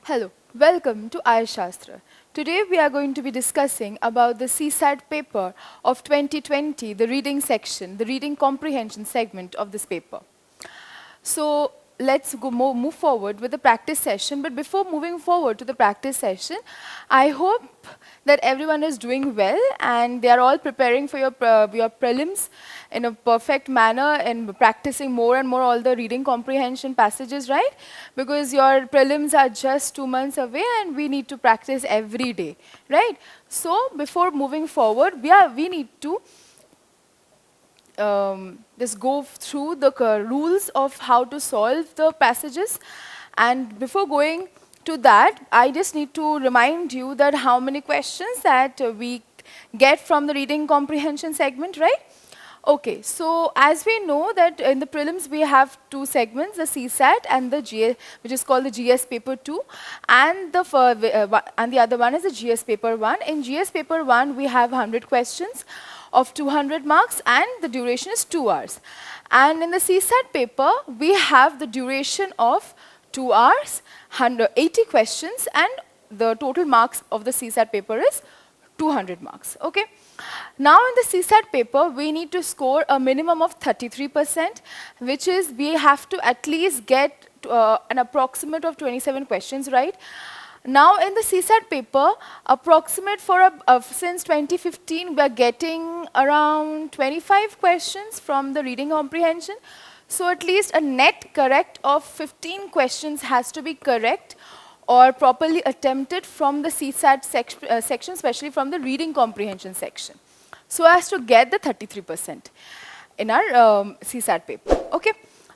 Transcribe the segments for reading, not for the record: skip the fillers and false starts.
Hello, welcome to IAS SHAASTRA. Today we are going to be discussing about the CSAT paper of 2020, the reading section, the reading comprehension segment of this paper. So let's go move forward with the practice session. But before moving forward to the practice session, I hope that everyone is doing well and they are all preparing for your prelims in a perfect manner and practicing more and more all the reading comprehension passages, right? Because your prelims are just 2 months away and we need to practice every day, right? So before moving forward, we need to just go through the rules of how to solve the passages. And before going to that, I just need to remind you that how many questions that we get from the reading comprehension segment, right? Okay, so as we know that in the prelims we have two segments, the CSAT and the GS, which is called the GS paper 2, and the other one is the GS paper 1. In GS paper 1 we have 100 questions of 200 marks and the duration is 2 hours. And in the CSAT paper we have the duration of 2 hours, 180 questions, and the total marks of the CSAT paper is 200 marks, okay? Now in the CSAT paper, we need to score a minimum of 33%, which is we have to at least get an approximate of 27 questions, right? Now in the CSAT paper, approximate for since 2015, we are getting around 25 questions from the reading comprehension. So at least a net correct of 15 questions has to be correct or properly attempted from the CSAT section, especially from the reading comprehension section, so as to get the 33% in our CSAT paper, okay?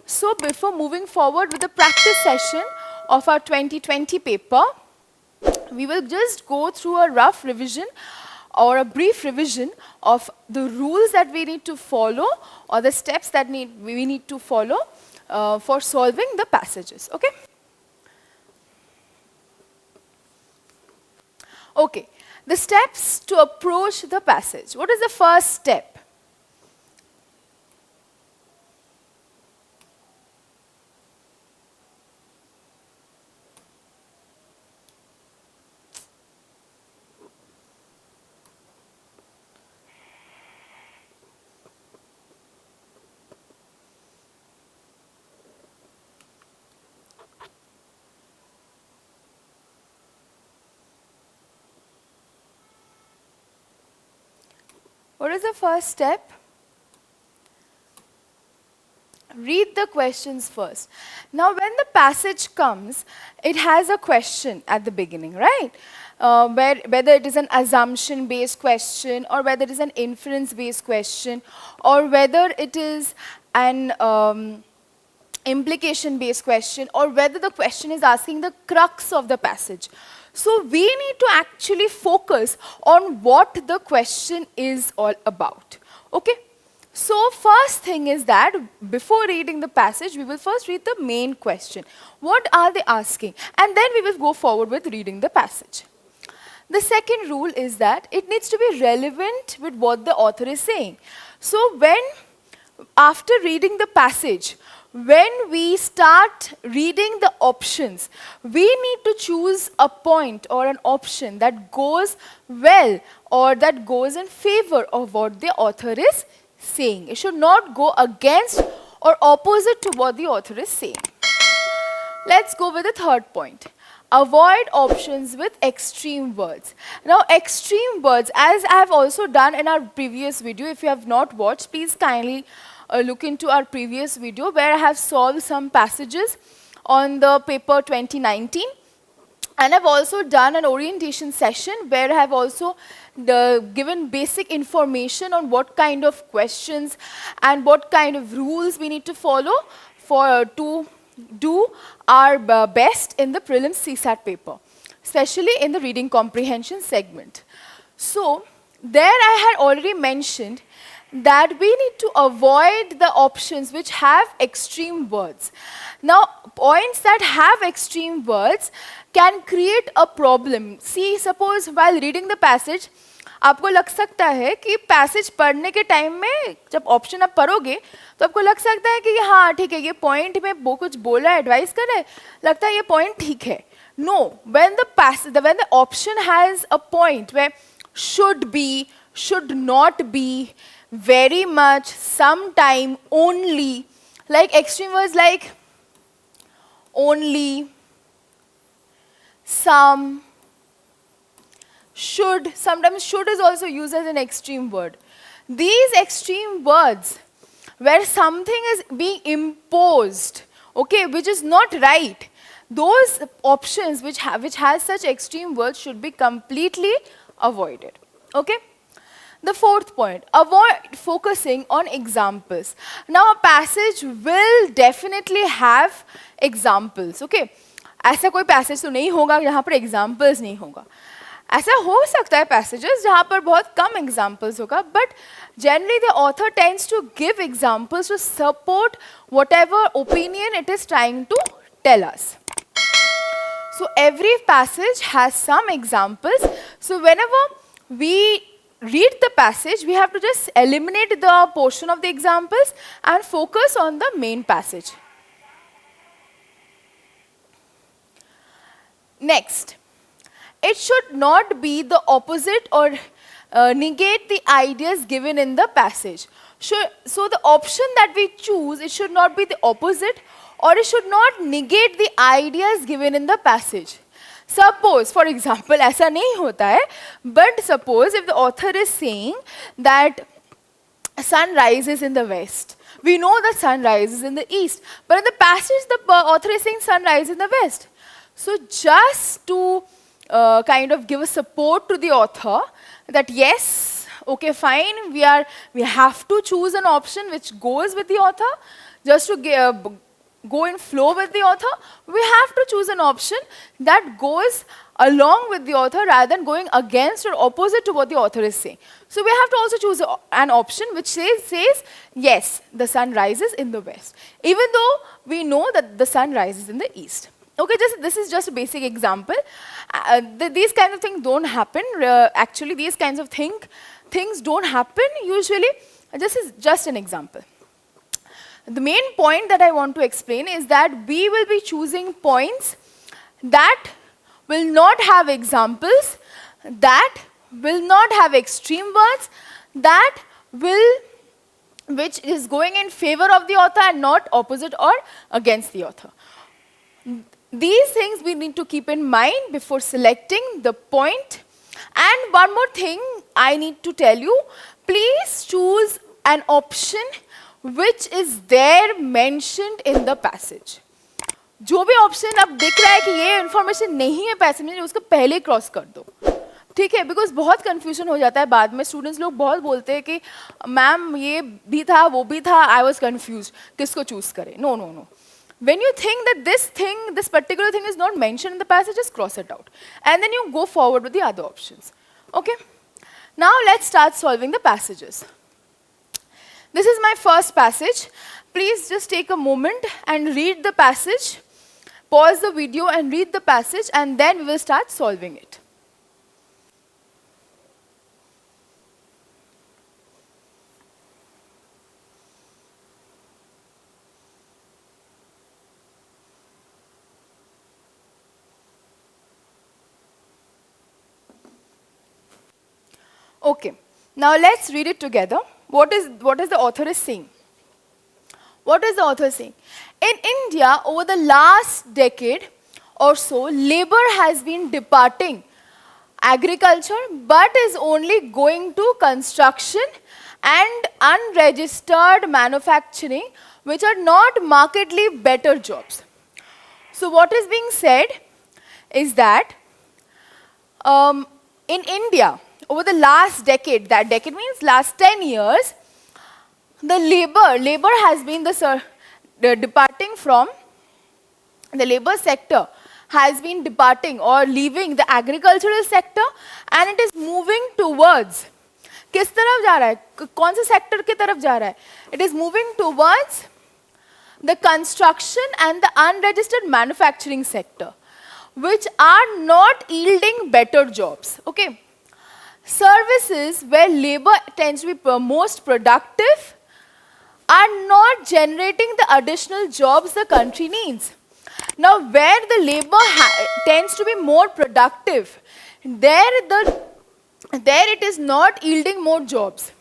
So before moving forward with the practice session of our 2020 paper, we will just go through a rough revision or a brief revision of the rules that we need to follow or the steps that we need to follow for solving the passages, okay? Okay, the steps to approach the passage. What is the first step? What is the first step? Read the questions first. Now, when the passage comes, it has a question at the beginning, right? Whether it is an assumption-based question or whether it is an inference-based question or whether it is an implication-based question or whether the question is asking the crux of the passage. So we need to actually focus on what the question is all about, okay? So first thing is that before reading the passage, we will first read the main question. What are they asking? And then we will go forward with reading the passage. The second rule is that it needs to be relevant with what the author is saying. So after reading the passage, when we start reading the options, we need to choose a point or an option that goes well or that goes in favor of what the author is saying. It should not go against or opposite to what the author is saying. Let's go with the third point. Avoid options with extreme words. Now, extreme words, as I have also done in our previous video, if you have not watched, please kindly look into our previous video where I have solved some passages on the paper 2019. And I've also done an orientation session where I have also given basic information on what kind of questions and what kind of rules we need to follow to do our best in the prelims CSAT paper, especially in the reading comprehension segment. So there I had already mentioned that we need to avoid the options which have extreme words. Now, points that have extreme words can create a problem. See, suppose while reading the passage, आपको लग सकता है कि passage पढ़ने के time में जब option आप पढ़ोगे तो आपको लग सकता है कि हाँ ठीक है, ये पॉइंट में वो कुछ बोल रहा है, एडवाइस कर रहा है, लगता है ये पॉइंट ठीक है. No, when the option has a point where should be, should not be, very much, sometime, only, like extreme words like only, some, should, sometimes should is also used as an extreme word. These extreme words where something is being imposed, okay, which is not right, those options which has such extreme words should be completely avoided, okay. The fourth point, avoid focusing on examples. Now a passage will definitely have examples, okay. ऐसा कोई passage तो नहीं होगा जहाँ पर examples नहीं होगा. ऐसा हो सकता है passages जहाँ पर बहुत कम examples होगा, but generally the author tends to give examples to support whatever opinion it is trying to tell us. So every passage has some examples. So whenever we read the passage, we have to just eliminate the portion of the examples and focus on the main passage. Next, it should not be the opposite or negate the ideas given in the passage. So the option that we choose, it should not be the opposite or it should not negate the ideas given in the passage. Suppose, for example, ऐसा नहीं होता है, but suppose if the author is saying that sun rises in the west, we know that sun rises in the east, but in the passage the author is saying sun rises in the west. So just to kind of give a support to the author that yes, okay, fine, we have to choose an option which goes with the author, just to go in flow with the author, we have to choose an option that goes along with the author rather than going against or opposite to what the author is saying. So we have to also choose an option which says yes, the sun rises in the west, even though we know that the sun rises in the east. Okay, this is just a basic example. These kinds of things don't happen. Actually, these kinds of things don't happen usually. This is just an example. The main point that I want to explain is that we will be choosing points that will not have examples, that will not have extreme words, which is going in favor of the author and not opposite or against the author. These things we need to keep in mind before selecting the point. And one more thing I need to tell you, please choose an option which is there mentioned in the passage. जो भी option अब दिख रहा है कि ये information नहीं है पैसेज में, उसको पहले क्रॉस कर दो, ठीक है, बिकॉज बहुत कंफ्यूजन हो जाता है बाद में. स्टूडेंट्स लोग बहुत बोलते हैं कि मैम ये भी था वो भी था, आई वॉज कन्फ्यूज, किसको चूज करें. No no no, when you think that this particular thing is not mentioned in the passage, just cross it out and then you go forward with the other options. Okay, now let's start solving the passages. This is my first passage. Please just take a moment and read the passage. Pause the video and read the passage, and then we will start solving it. Okay, now let's read it together. What is the author is saying? What is the author saying? In India, over the last decade or so, labor has been departing agriculture, but is only going to construction and unregistered manufacturing, which are not markedly better jobs. So what is being said is that in India, over the last decade, that decade means last 10 years, the labor has been departing from, the labor sector has been departing or leaving the agricultural sector, and it is moving towards, किस तरफ जा रहा है, कौन से sector की तरफ जा रहा है? It is moving towards the construction and the unregistered manufacturing sector, which are not yielding better jobs. Okay. Services where labor tends to be most productive are not generating the additional jobs the country needs. Now, where the labor tends to be more productive, there it is not yielding more jobs.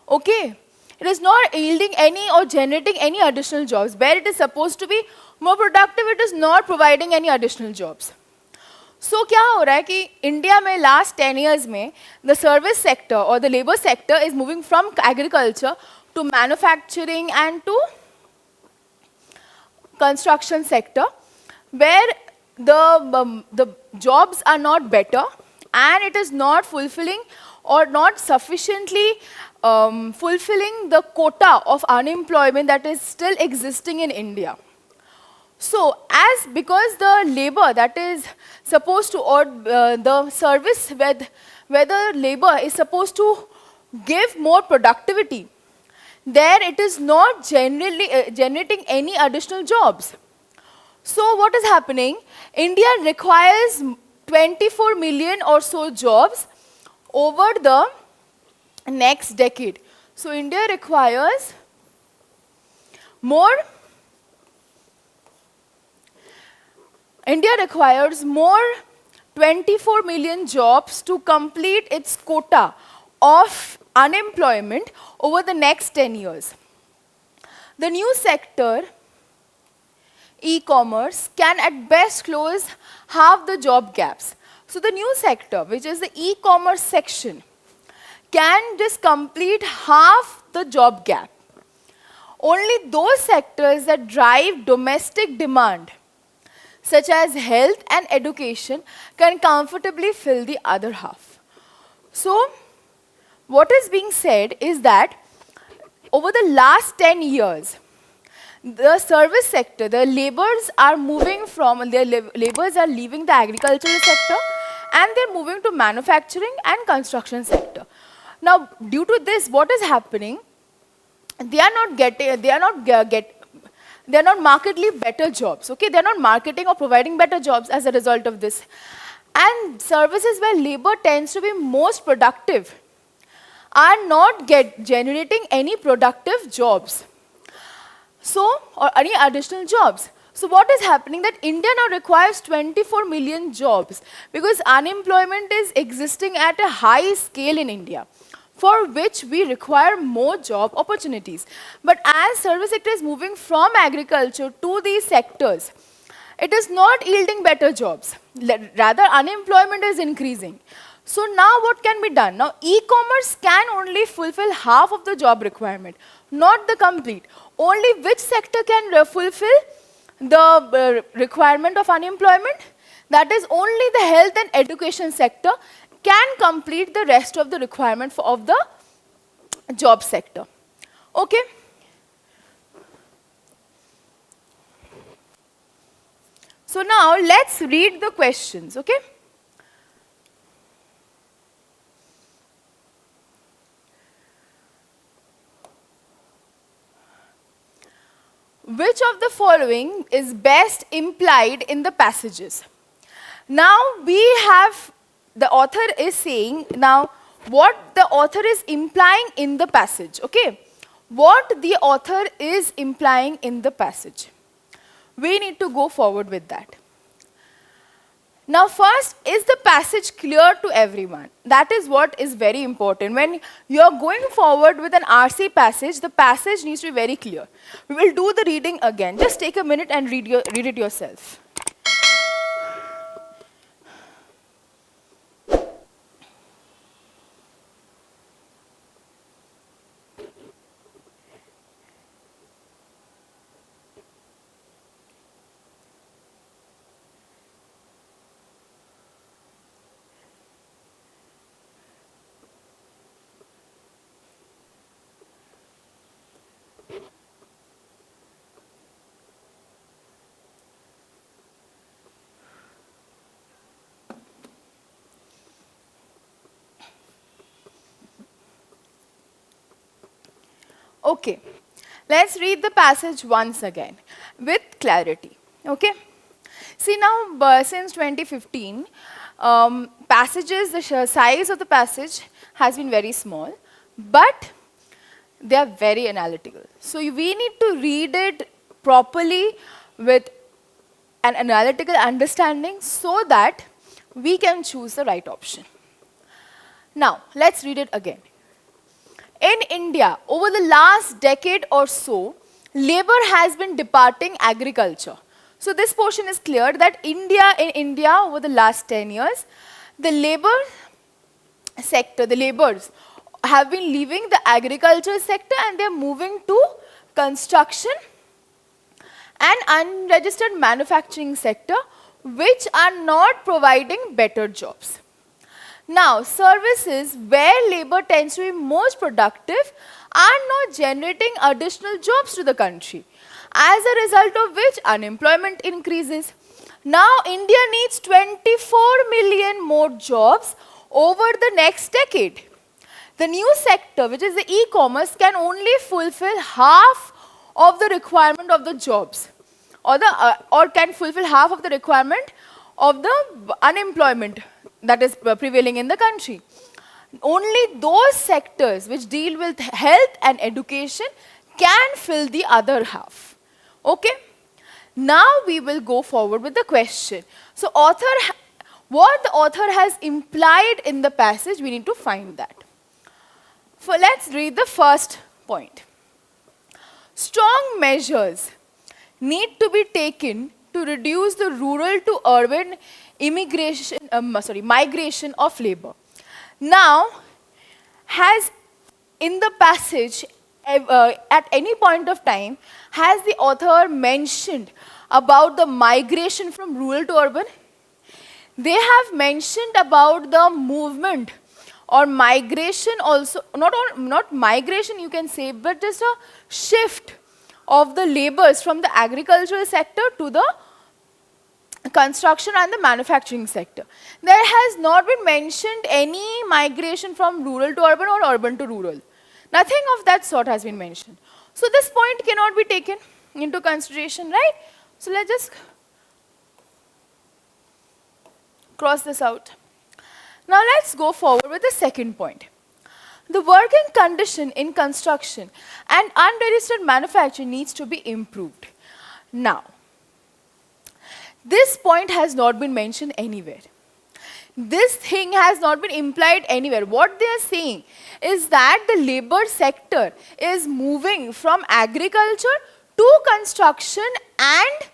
Okay? It is not yielding any or generating any additional jobs. Where it is supposed to be more productive, it is not providing any additional jobs. So क्या हो रहा है कि India में last 10 years में the service sector और the labour sector is moving from agriculture to manufacturing and to construction sector, where the jobs are not better and it is not fulfilling or not sufficiently fulfilling the quota of unemployment that is still existing in India. So, because the labor that is supposed to, or the service where the labor is supposed to give more productivity, there it is not generally generating any additional jobs. So what is happening? India requires 24 million or so jobs over the next decade. So India requires more 24 million jobs to complete its quota of unemployment over the next 10 years. The new sector, e-commerce, can at best close half the job gaps. So the new sector, which is the e-commerce section, can just complete half the job gap. Only those sectors that drive domestic demand, such as health and education, can comfortably fill the other half. So, what is being said is that over the last 10 years, the service sector, the laborers are moving from, laborers are leaving the agricultural sector and they're moving to manufacturing and construction sector. Now, due to this, what is happening? They are not markedly better jobs, okay? They are not marketing or providing better jobs as a result of this. And services where labor tends to be most productive are not generating any productive jobs. So, or any additional jobs. So what is happening? That India now requires 24 million jobs because unemployment is existing at a high scale in India, for which we require more job opportunities. But as service sector is moving from agriculture to these sectors, it is not yielding better jobs. Rather, unemployment is increasing. So now what can be done? Now e-commerce can only fulfill half of the job requirement, not the complete. Only which sector can fulfill the requirement of unemployment? That is only the health and education sector can complete the rest of the requirement of the job sector. Okay? So now let's read the questions, okay? Which of the following is best implied in the passages? Now we have, the author is saying, now what the author is implying in the passage, okay? What the author is implying in the passage. We need to go forward with that. Now first, is the passage clear to everyone? That is what is very important. When you are going forward with an RC passage, the passage needs to be very clear. We will do the reading again. Just take a minute and read it yourself. Okay, let's read the passage once again with clarity, okay? See now, since 2015, passages, the size of the passage has been very small, but they are very analytical. So we need to read it properly with an analytical understanding so that we can choose the right option. Now, let's read it again. In India, over the last decade or so, labor has been departing agriculture. So this portion is clear that in India, over the last 10 years, the labor sector, the laborers have been leaving the agriculture sector and they're moving to construction and unregistered manufacturing sector, which are not providing better jobs. Now, services where labor tends to be most productive are not generating additional jobs to the country, as a result of which unemployment increases. Now, India needs 24 million more jobs over the next decade. The new sector, which is the e-commerce, can only fulfill half of the requirement of the jobs, or can fulfill half of the requirement of the unemployment that is prevailing in the country. Only those sectors which deal with health and education can fill the other half. Okay? Now we will go forward with the question. So what the author has implied in the passage, we need to find that. So let's read the first point. Strong measures need to be taken to reduce the rural to urban migration of labor. Now, has in the passage, at any point of time, has the author mentioned about the migration from rural to urban? They have mentioned about the movement or migration also, not migration you can say, but just a shift of the laborers from the agricultural sector to the construction and the manufacturing sector. There has not been mentioned any migration from rural to urban or urban to rural. Nothing of that sort has been mentioned. So this point cannot be taken into consideration, right? So let's just cross this out. Now let's go forward with the second point. The working condition in construction and unregistered manufacturing needs to be improved. Now, this point has not been mentioned anywhere. This thing has not been implied anywhere. What they are saying is that the labor sector is moving from agriculture to construction and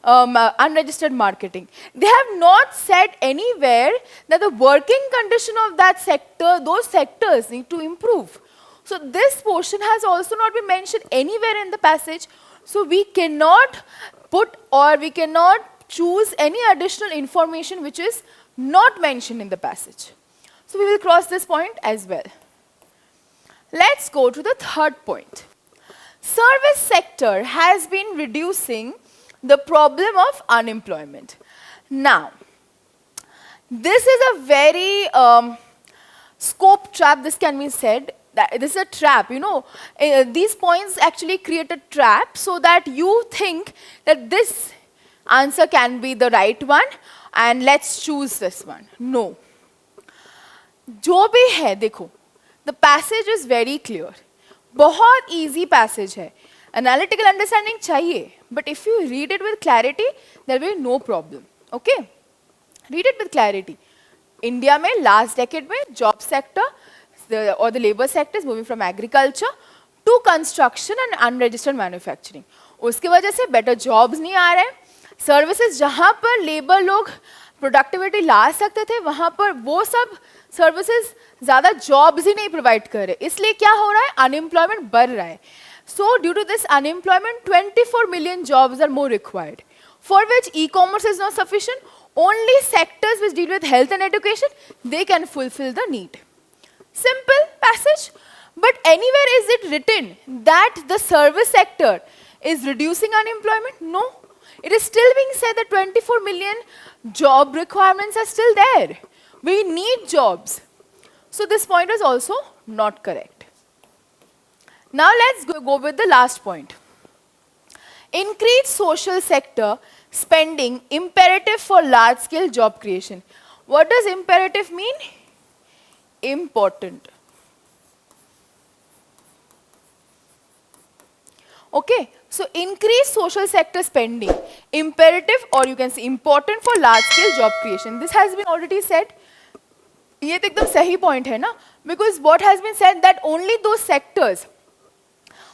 unregistered marketing. They have not said anywhere that the working condition of that sector, those sectors need to improve. So this portion has also not been mentioned anywhere in the passage. So we cannot put or we cannot choose any additional information which is not mentioned in the passage. So we will cross this point as well. Let's go to the third point. Service sector has been reducing the problem of unemployment. Now, this is a very scope trap, this can be said. That this is a trap, you know. These points actually create a trap so that you think that this answer can be the right one and let's choose this one. No. जो भी है देखो, the passage is very clear. बहुत easy passage है. Analytical understanding चाहिए, but if you read it with clarity, there will be no problem. Okay? Read it with clarity. India में last decade में job sector or the labor sector is moving from agriculture to construction and unregistered manufacturing. उसकी वजह से better jobs नहीं आ रहे हैं. Services जहाँ पर labor लोग productivity ला सकते थे, वहाँ पर वो सब services ज़्यादा jobs ही नहीं provide कर रहे. इसलिए क्या हो रहा है? Unemployment बढ़ रहा है. So due to this unemployment, 24 million jobs are more required, for which e-commerce is not sufficient. Only sectors which deal with health and education, they can fulfill the need. Simple passage, but anywhere is it written that the service sector is reducing unemployment? No. It is still being said that 24 million job requirements are still there. We need jobs. So this point is also not correct. Now let's go with the last point. Increase social sector spending imperative for large-scale job creation. What does imperative mean? Important. Okay, So increase social sector spending, imperative or you can say important for large scale job creation. This has been already said. ये तो एकदम सही point है ना, because what has been said that only those sectors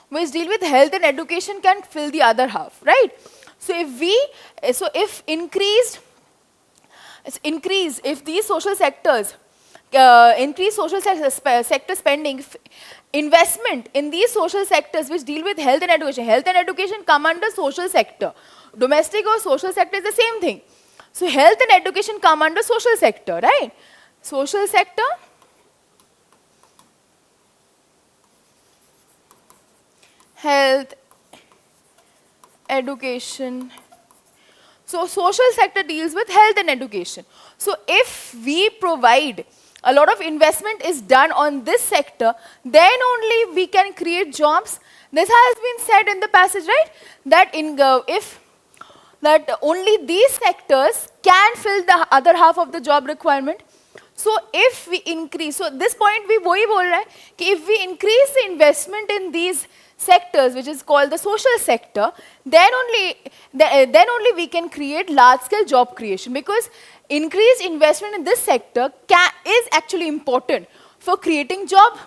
which deal with health and education can fill the other half, right? So if if these social sectors increase social sector spending, investment in these social sectors which deal with health and education come under social sector. Domestic or social sector is the same thing. So health and education come under social sector, right? Social sector, health, education. So social sector deals with health and education. So if we provide a lot of investment is done on this sector, then only we can create jobs. This has been said in the passage, right? That that only these sectors can fill the other half of the job requirement. So if we increase, so this point we वही बोल रहा है कि if we increase the investment in these sectors, which is called the social sector, then only we can create large-scale job creation, because increased investment in this sector is actually important for creating job,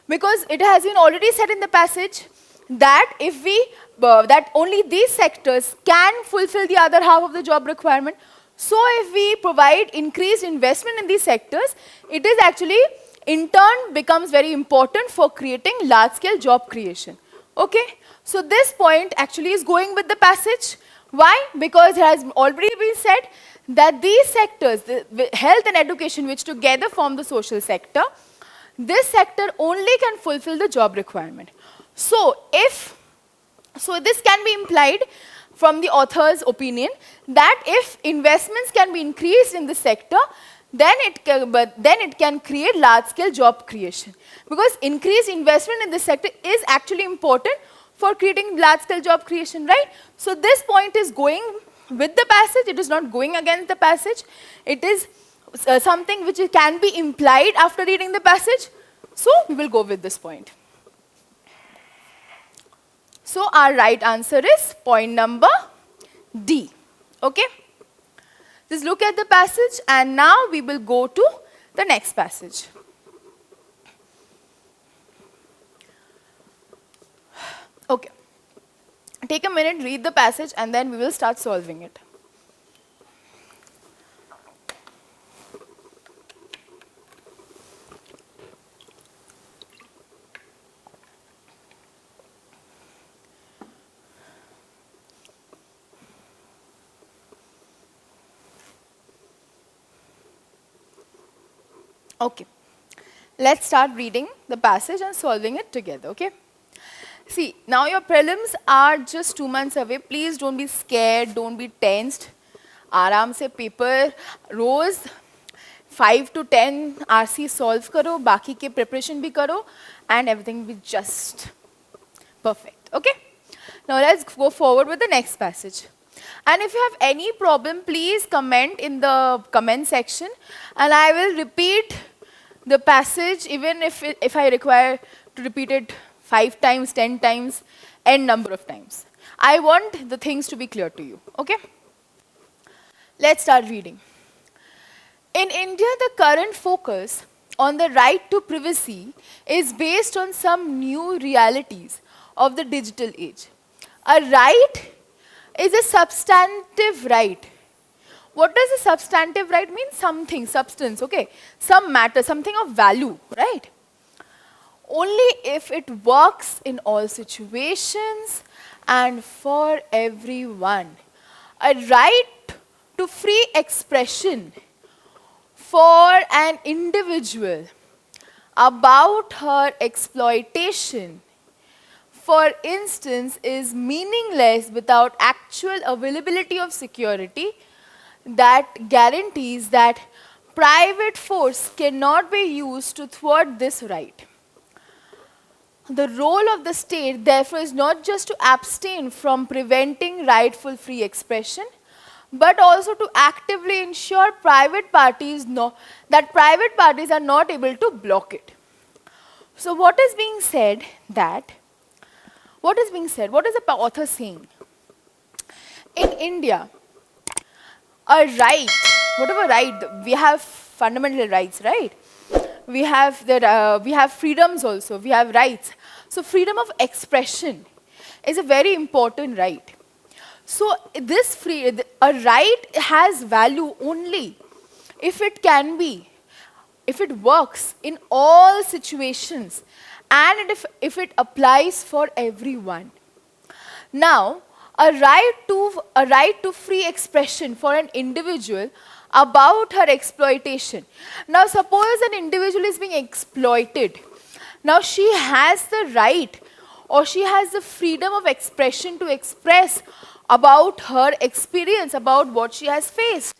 because it has been already said in the passage that if we that only these sectors can fulfill the other half of the job requirement. So if we provide increased investment in these sectors, it is actually in turn becomes very important for creating large-scale job creation. Okay, so this point actually is going with the passage. Why? Because it has already been said that these sectors, the health and education, which together form the social sector, this sector only can fulfill the job requirement. So this can be implied from the author's opinion that if investments can be increased in this sector, then it can create large-scale job creation. Because increased investment in this sector is actually important for creating large-scale job creation, right? So this point is going with the passage. It is not going against the passage. It is something which can be implied after reading the passage. So we will go with this point. So our right answer is point number D. Okay? Just look at the passage, and now we will go to the next passage. Okay. Take a minute, read the passage, and then we will start solving it. Okay, let's start reading the passage and solving it together, okay? See, now your prelims are just 2 months away. Please don't be scared, don't be tensed. आराम से paper rose 5 to 10 RC solve करो, बाकी के preparation भी करो, and everything will be just perfect, okay? Now let's go forward with the next passage. And if you have any problem, please comment in the comment section, and I will repeat the passage even if I require to repeat it 5 times, 10 times, n number of times. I want the things to be clear to you, okay? Let's start reading. In India, the current focus on the right to privacy is based on some new realities of the digital age. A right is a substantive right. What does a substantive right mean? Something, substance, okay? Some matter, something of value, right? Only if it works in all situations and for everyone. A right to free expression for an individual about her exploitation, for instance, is meaningless without actual availability of security that guarantees that private force cannot be used to thwart this right. The role of the state, therefore, is not just to abstain from preventing rightful free expression, but also to actively ensure private parties that private parties are not able to block it. So what is being said that what is being said? What is the author saying? In India, a right, whatever right, we have fundamental rights, right? We have we have freedoms also, we have rights. So freedom of expression is a very important right. So this a right has value only if it can be, if it works in all situations, and if it applies for everyone. Now, a right to free expression for an individual about her exploitation. Now, suppose an individual is being exploited. Now, she has the right, or she has the freedom of expression to express about her experience, about what she has faced.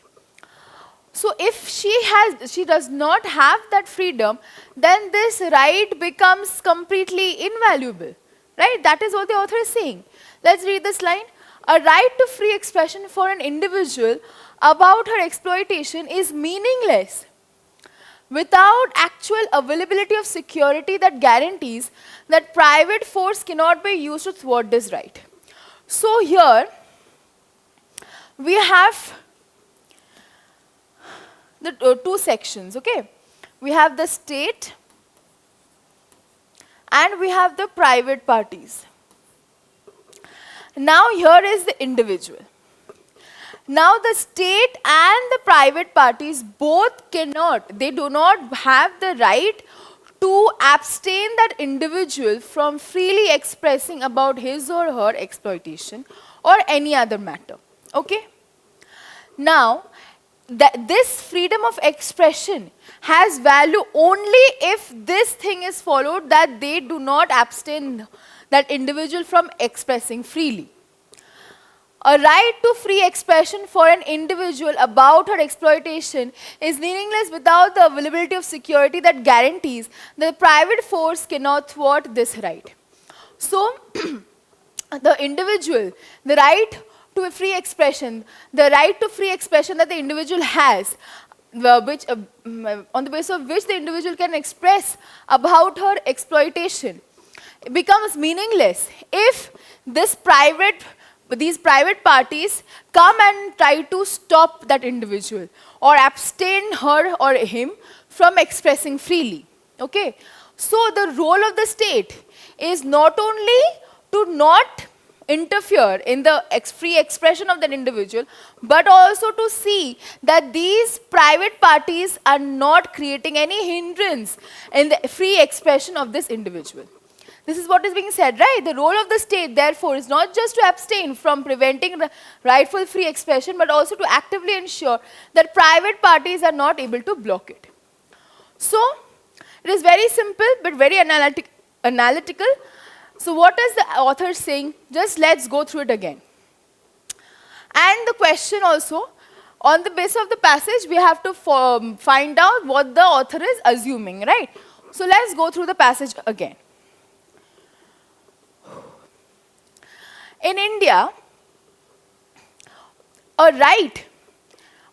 So if she does not have that freedom, then this right becomes completely invaluable, right? That is what the author is saying. Let's read this line. A right to free expression for an individual about her exploitation is meaningless without actual availability of security that guarantees that private force cannot be used to thwart this right. So here we have the two sections, okay? We have the state and we have the private parties. Now here is the individual. Now the state and the private parties both cannot, they do not have the right to abstain that individual from freely expressing about his or her exploitation or any other matter, okay? Now, this freedom of expression has value only if this thing is followed, that they do not abstain that individual from expressing freely. A right to free expression for an individual about her exploitation is meaningless without the availability of security that guarantees that the private force cannot thwart this right. So, the individual, the right to a free expression, the right to free expression that the individual has, which, on the basis of which the individual can express about her exploitation, becomes meaningless if these private parties come and try to stop that individual or abstain her or him from expressing freely. Okay? So the role of the state is not only to not interfere in the free expression of that individual, but also to see that these private parties are not creating any hindrance in the free expression of this individual. This is what is being said, right? The role of the state, therefore, is not just to abstain from preventing rightful free expression, but also to actively ensure that private parties are not able to block it. So, it is very simple, but very analytical. So what is the author saying? Just let's go through it again. And the question also, on the basis of the passage, we have to find out what the author is assuming, right? So let's go through the passage again. In India, a right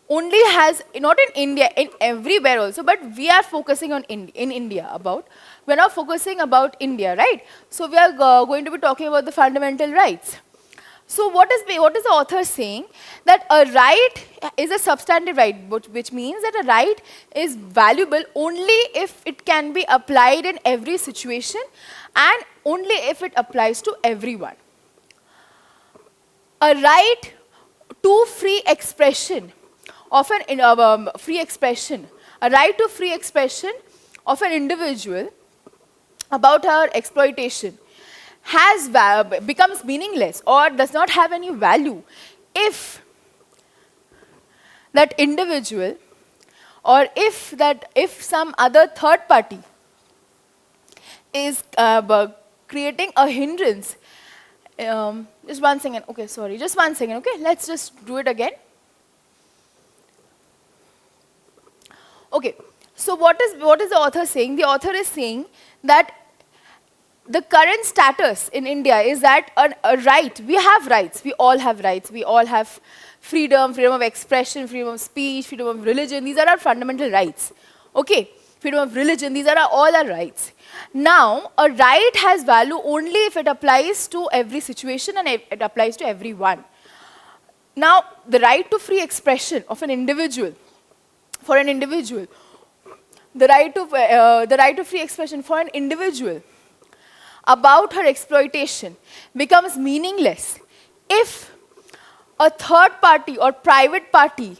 only has, not in India, in everywhere also, but we are focusing on in India about, we're not focusing about India, right? So we are going to be talking about the fundamental rights. So what is the author saying? That a right is a substantive right, which means that a right is valuable only if it can be applied in every situation and only if it applies to everyone. A right to free expression of a right to free expression of an individual about her exploitation becomes meaningless or does not have any value if that individual or if some other third party is creating a hindrance. Just one second. Okay, sorry. Just one second. Okay, let's just do it again. Okay, so what is the author saying? The author is saying that the current status in India is that a right, we have rights, we all have rights, we all have freedom of expression, freedom of speech, freedom of religion, these are our fundamental rights. Okay, freedom of religion, these are all our rights. Now, a right has value only if it applies to every situation and it applies to everyone. Now, the right to free expression of an individual, for an individual, the right to free expression for an individual about her exploitation becomes meaningless if a third party or private party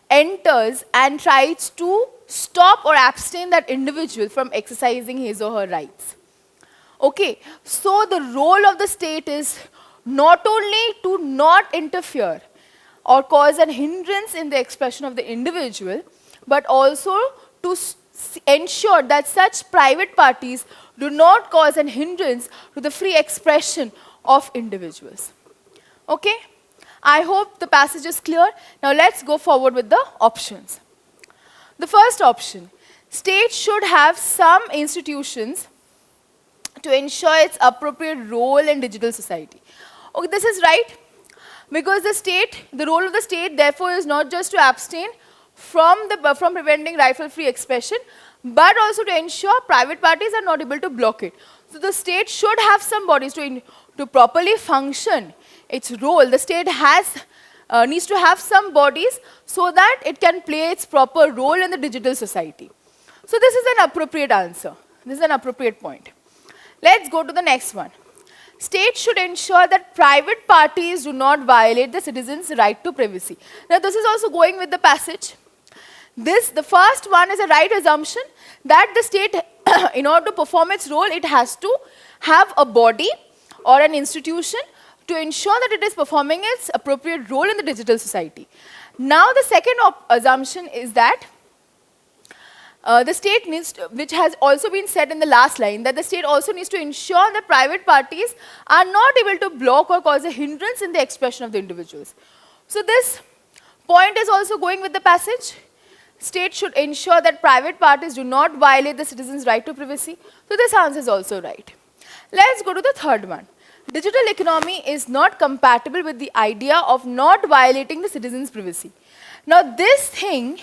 enters and tries to stop or abstain that individual from exercising his or her rights. Okay, so the role of the state is not only to not interfere or cause a hindrance in the expression of the individual, but also to ensure that such private parties do not cause a hindrance to the free expression of individuals. Okay? I hope the passage is clear. Now let's go forward with the options. The first option, state should have some institutions to ensure its appropriate role in digital society. Okay, this is right, because the role of the state therefore is not just to abstain from preventing rifle-free expression, but also to ensure private parties are not able to block it. So the state should have some bodies to properly function its role. The state needs to have some bodies so that it can play its proper role in the digital society. So this is an appropriate answer. This is an appropriate point. Let's go to the next one. State should ensure that private parties do not violate the citizens' right to privacy. Now this is also going with the passage. The first one is a right assumption that the state, in order to perform its role, it has to have a body or an institution to ensure that it is performing its appropriate role in the digital society. Now the second assumption is that the state needs to, which has also been said in the last line, that the state also needs to ensure that private parties are not able to block or cause a hindrance in the expression of the individuals. So this point is also going with the passage. State should ensure that private parties do not violate the citizens' right to privacy. So this answer is also right. Let's go to the third one. Digital economy is not compatible with the idea of not violating the citizens' privacy. Now this thing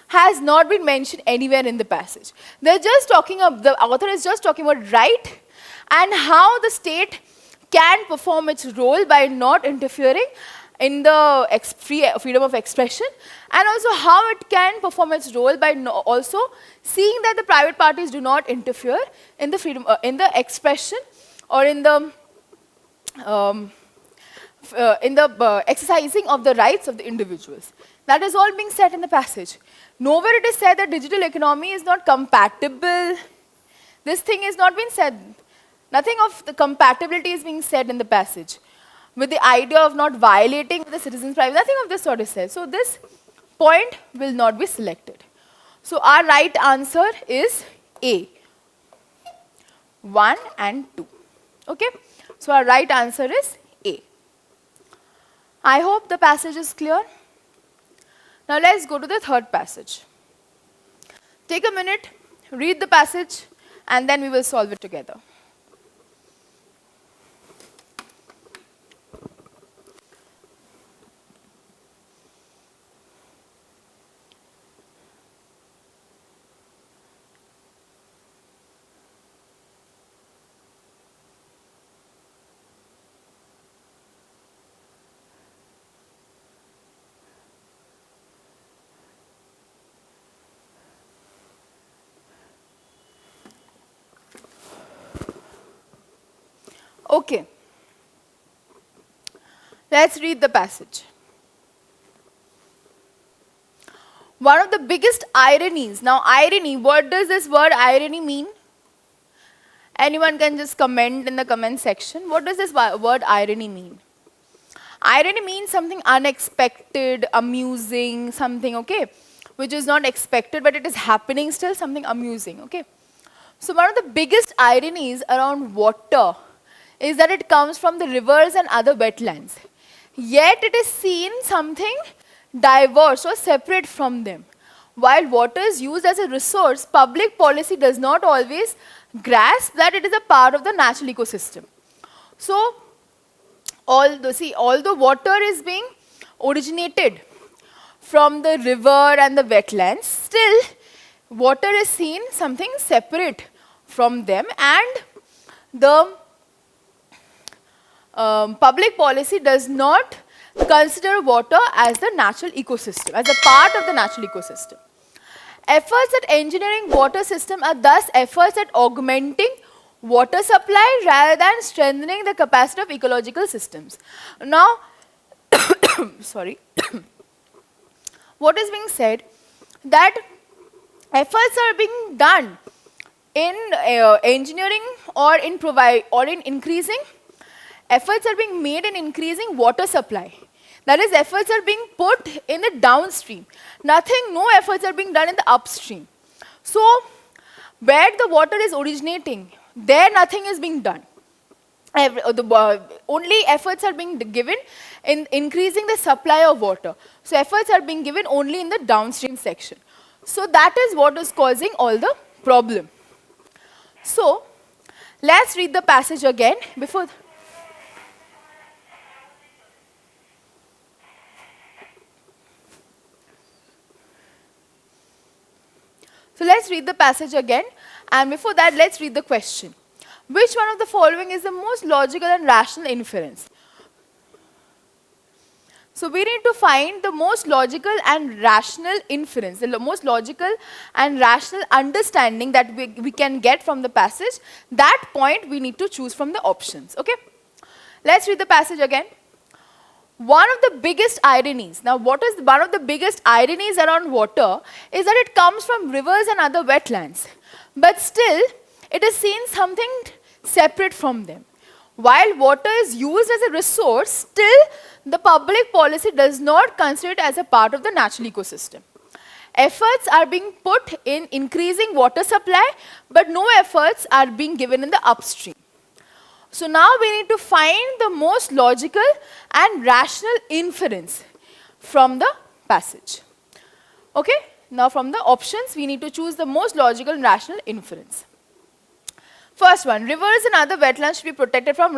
has not been mentioned anywhere in the passage. They're just talking of, the author is just talking about right and how the state can perform its role by not interfering in the freedom of expression, and also how it can perform its role by also seeing that the private parties do not interfere in the freedom, in the expression or in the exercising of the rights of the individuals. That is all being said in the passage. Nowhere it is said that digital economy is not compatible. This thing is not being said. Nothing of the compatibility is being said in the passage with the idea of not violating the citizens' privacy. Nothing of this sort is said. So this point will not be selected. So our right answer is A, 1 and 2. Okay? So our right answer is A. I hope the passage is clear. Now let's go to the third passage. Take a minute, read the passage, and then we will solve it together. Okay. Let's read the passage. One of the biggest ironies. Now, irony, what does this word irony mean? Anyone can just comment in the comment section. What does this word irony mean? Irony means something unexpected, amusing, something, okay, which is not expected, but it is happening still, something amusing, okay. So one of the biggest ironies around water is that it comes from the rivers and other wetlands. Yet it is seen something diverse or separate from them. While water is used as a resource, public policy does not always grasp that it is a part of the natural ecosystem. So, although water is being originated from the river and the wetlands, still water is seen something separate from them, and the public policy does not consider water as the natural ecosystem, as a part of the natural ecosystem. Efforts at engineering water system are thus efforts at augmenting water supply rather than strengthening the capacity of ecological systems. Now, sorry, what is being said that efforts are being done in engineering or in increasing, efforts are being made in increasing water supply. That is, efforts are being put in the downstream. No efforts are being done in the upstream. So, where the water is originating, there nothing is being done. Only efforts are being given in increasing the supply of water. So, efforts are being given only in the downstream section. So, that is what is causing all the problem. So, let's read the passage again before. So let's read the passage again, and before that, let's read the question. Which one of the following is the most logical and rational inference? So we need to find the most logical and rational inference, the most logical and rational understanding that we can get from the passage. That point we need to choose from the options, okay? Let's read the passage again. One of the biggest ironies, now what is one of the biggest ironies around water is that it comes from rivers and other wetlands. But still, it is seen something separate from them. While water is used as a resource, still the public policy does not consider it as a part of the natural ecosystem. Efforts are being put in increasing water supply, but no efforts are being given in the upstream. So now we need to find the most logical and rational inference from the passage. Okay? Now from the options, we need to choose the most logical and rational inference. First one, rivers and other wetlands should be protected from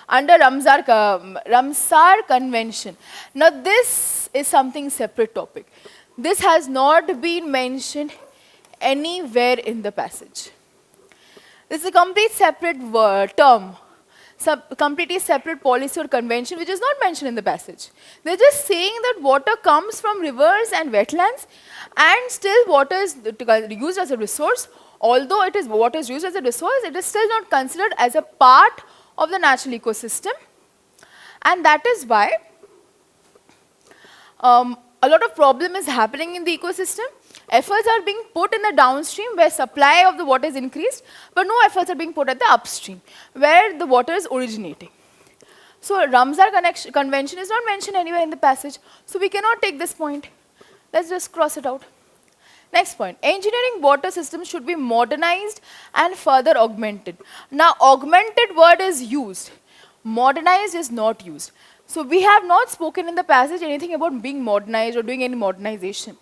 under Ramsar Convention. Now this is something separate topic. This has not been mentioned anywhere in the passage. This is a complete separate term. Completely separate policy or convention which is not mentioned in the passage. They're just saying that water comes from rivers and wetlands, and still water is used as a resource. Although water is used as a resource, it is still not considered as a part of the natural ecosystem, and that is why a lot of problem is happening in the ecosystem. Efforts are being put in the downstream where supply of the water is increased, but no efforts are being put at the upstream where the water is originating. So Ramsar Convention is not mentioned anywhere in the passage, so we cannot take this point. Let's just cross it out. Next point, engineering water systems should be modernized and further augmented. Now augmented word is used, modernized is not used. So we have not spoken in the passage anything about being modernized or doing any modernization.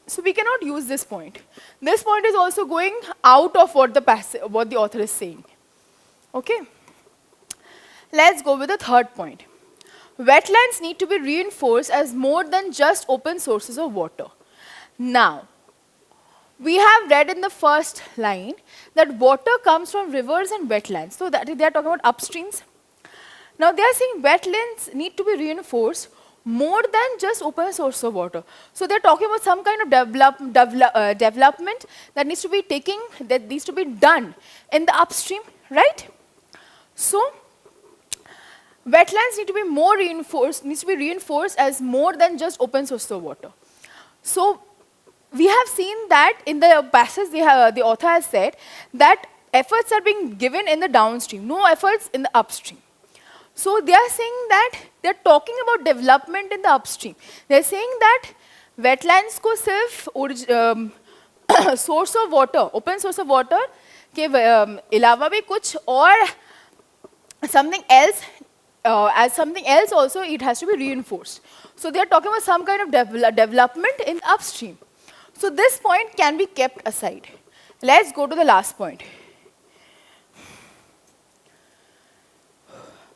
So we cannot use this point. This point is also going out of what the author is saying. Okay? Let's go with the third point. Wetlands need to be reinforced as more than just open sources of water. Now, we have read in the first line that water comes from rivers and wetlands. So that they are talking about upstreams. Now they are saying wetlands need to be reinforced more than just open source of water. So they're talking about some kind of development that needs to be done in the upstream, right? So wetlands need to be reinforced as more than just open source of water. So we have seen that in the passage the author has said that efforts are being given in the downstream, no efforts in the upstream. So they are saying that they are talking about development in the upstream. They are saying that wetlands को सिर्फ source of water, open source of water के अलावा भी कुछ और something else, as something else also it has to be reinforced. So they are talking about some kind of development in the upstream. So this point can be kept aside. Let's go to the last point.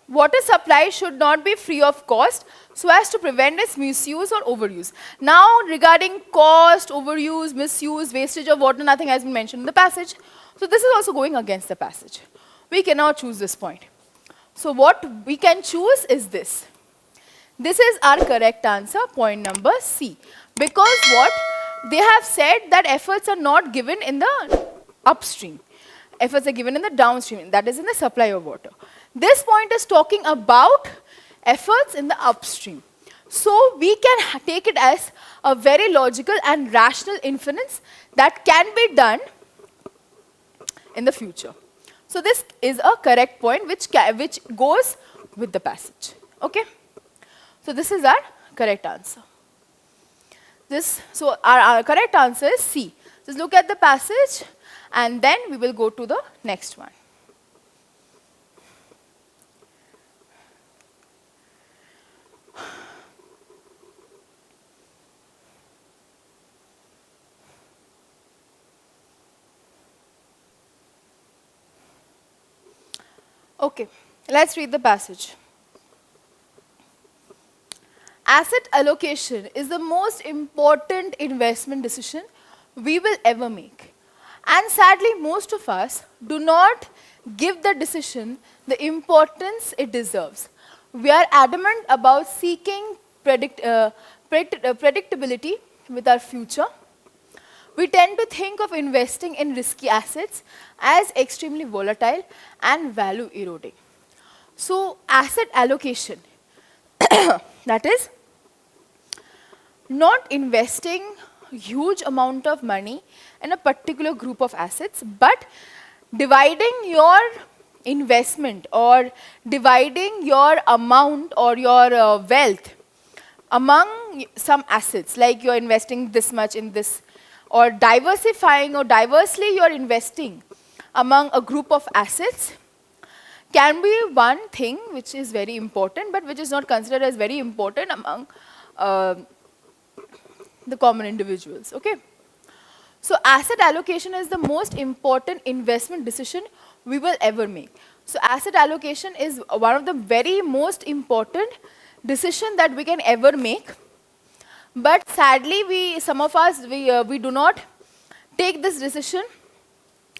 Water supply should not be free of cost so as to prevent its misuse or overuse. Now, regarding cost, overuse, misuse, wastage of water, nothing has been mentioned in the passage. So this is also going against the passage. We cannot choose this point. So what we can choose is this. This is our correct answer, point number C. Because what? They have said that efforts are not given in the upstream. Efforts are given in the downstream, that is in the supply of water. This point is talking about efforts in the upstream. So we can take it as a very logical and rational inference that can be done in the future. So this is a correct point which goes with the passage. Okay? So this is our correct answer. So our correct answer is C. Just look at the passage and then we will go to the next one. Okay, let's read the passage. Asset allocation is the most important investment decision we will ever make. And sadly, most of us do not give the decision the importance it deserves. We are adamant about seeking predictability with our future. We tend to think of investing in risky assets as extremely volatile and value eroding. So, asset allocation, that is, not investing huge amount of money in a particular group of assets, but dividing your investment or dividing your amount or your wealth among some assets, like you're investing this much in this, or diversifying or diversely you're investing among a group of assets can be one thing which is very important, but which is not considered as very important among the common individuals. Okay? So asset allocation is the most important investment decision we will ever make. So asset allocation is one of the very most important decision that we can ever make. But sadly, some of us, we do not take this decision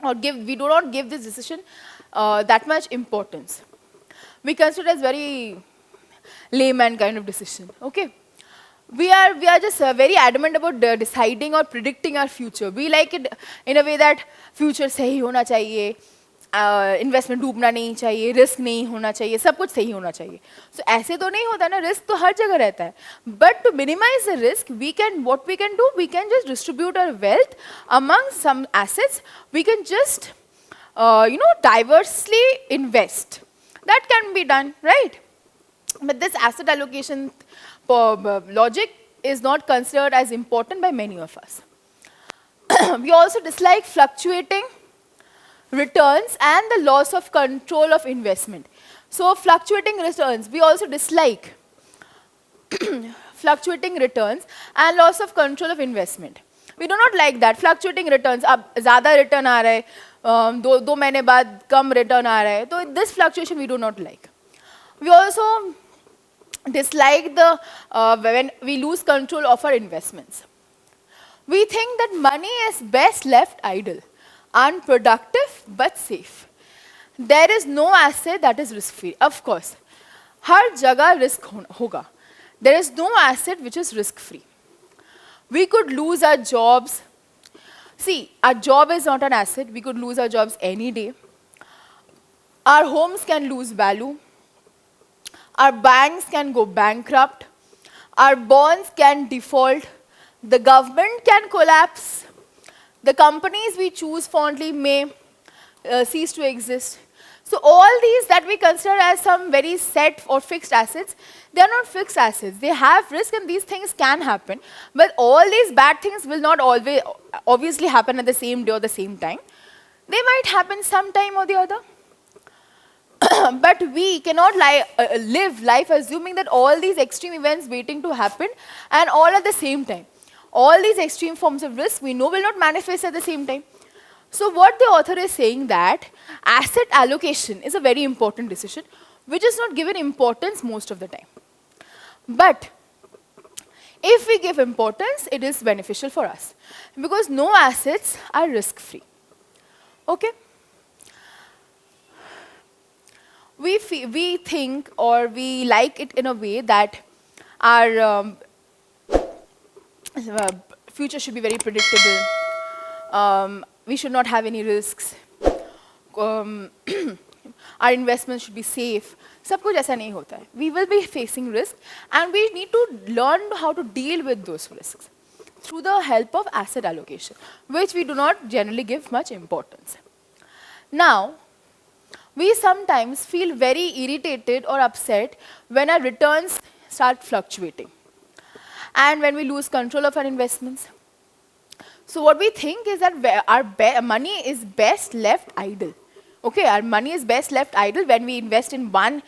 or we do not give this decision that much importance. We consider it as very layman kind of decision. Okay? We are just very adamant about deciding or predicting our future. We like it in a way that future सही होना चाहिए, investment डूबना नहीं चाहिए, risk नहीं होना चाहिए, सब कुछ सही होना चाहिए. So ऐसे तो नहीं होता ना, रिस्क तो हर जगह रहता है. But to minimize the risk, what we can do, we can just distribute our wealth among some assets. We can just, diversely invest. That can be done, right? But this asset allocation logic is not considered as important by many of us. We also dislike fluctuating returns and the loss of control of investment. So fluctuating returns, we also dislike fluctuating returns and loss of control of investment. We do not like that. Fluctuating returns, अब ज़्यादा return आ रहा है, दो महीने बाद कम return आ रहा है, तो this fluctuation we do not like. We also dislike when we lose control of our investments. We think that money is best left idle, unproductive but safe. There is no asset that is risk-free. Of course, हर जगह risk होगा. There is no asset which is risk-free. We could lose our jobs. See, our job is not an asset. We could lose our jobs any day. Our homes can lose value. Our banks can go bankrupt. Our bonds can default. The government can collapse. The companies we choose fondly may cease to exist. So all these that we consider as some very set or fixed assets, they are not fixed assets. They have risk and these things can happen. But all these bad things will not always obviously happen at the same day or the same time. They might happen sometime or the other. But we cannot live life assuming that all these extreme events waiting to happen and all at the same time. All these extreme forms of risk we know will not manifest at the same time. So what the author is saying that asset allocation is a very important decision which is not given importance most of the time. But if we give importance, it is beneficial for us because no assets are risk-free. Okay? We think or we like it in a way that our future should be very predictable. We should not have any risks. Our investments should be safe. सब कुछ ऐसा नहीं होता है. We will be facing risk and we need to learn how to deal with those risks through the help of asset allocation, which we do not generally give much importance. Now, we sometimes feel very irritated or upset when our returns start fluctuating and when we lose control of our investments. So what we think is that our money is best left idle. Okay, our money is best left idle when we invest in one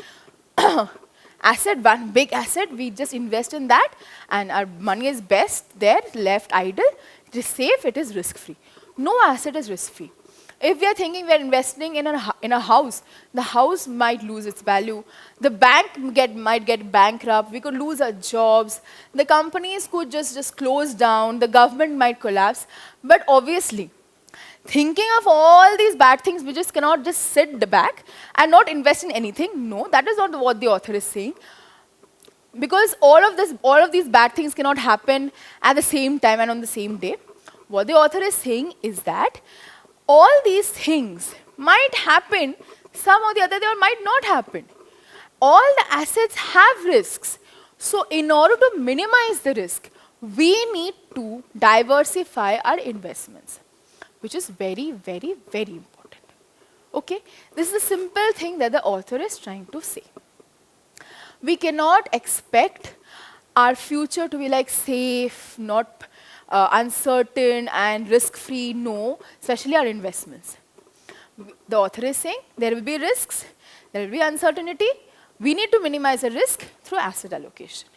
asset, one big asset, we just invest in that and our money is best there, left idle. It is safe, it is risk-free. No asset is risk-free. If we are thinking we are investing in a house, the house might lose its value. The bank might get bankrupt. We could lose our jobs. The companies could just close down. The government might collapse. But obviously, thinking of all these bad things, we just cannot just sit back and not invest in anything. No, that is not what the author is saying. Because all of these bad things cannot happen at the same time and on the same day. What the author is saying is that all these things might happen, some or the other, they might not happen. All the assets have risks. So in order to minimize the risk, we need to diversify our investments, which is very, very, very important. Okay? This is a simple thing that the author is trying to say. We cannot expect our future to be like safe, not uncertain and risk-free, no, especially our investments. The author is saying there will be risks, there will be uncertainty. We need to minimize the risk through asset allocation.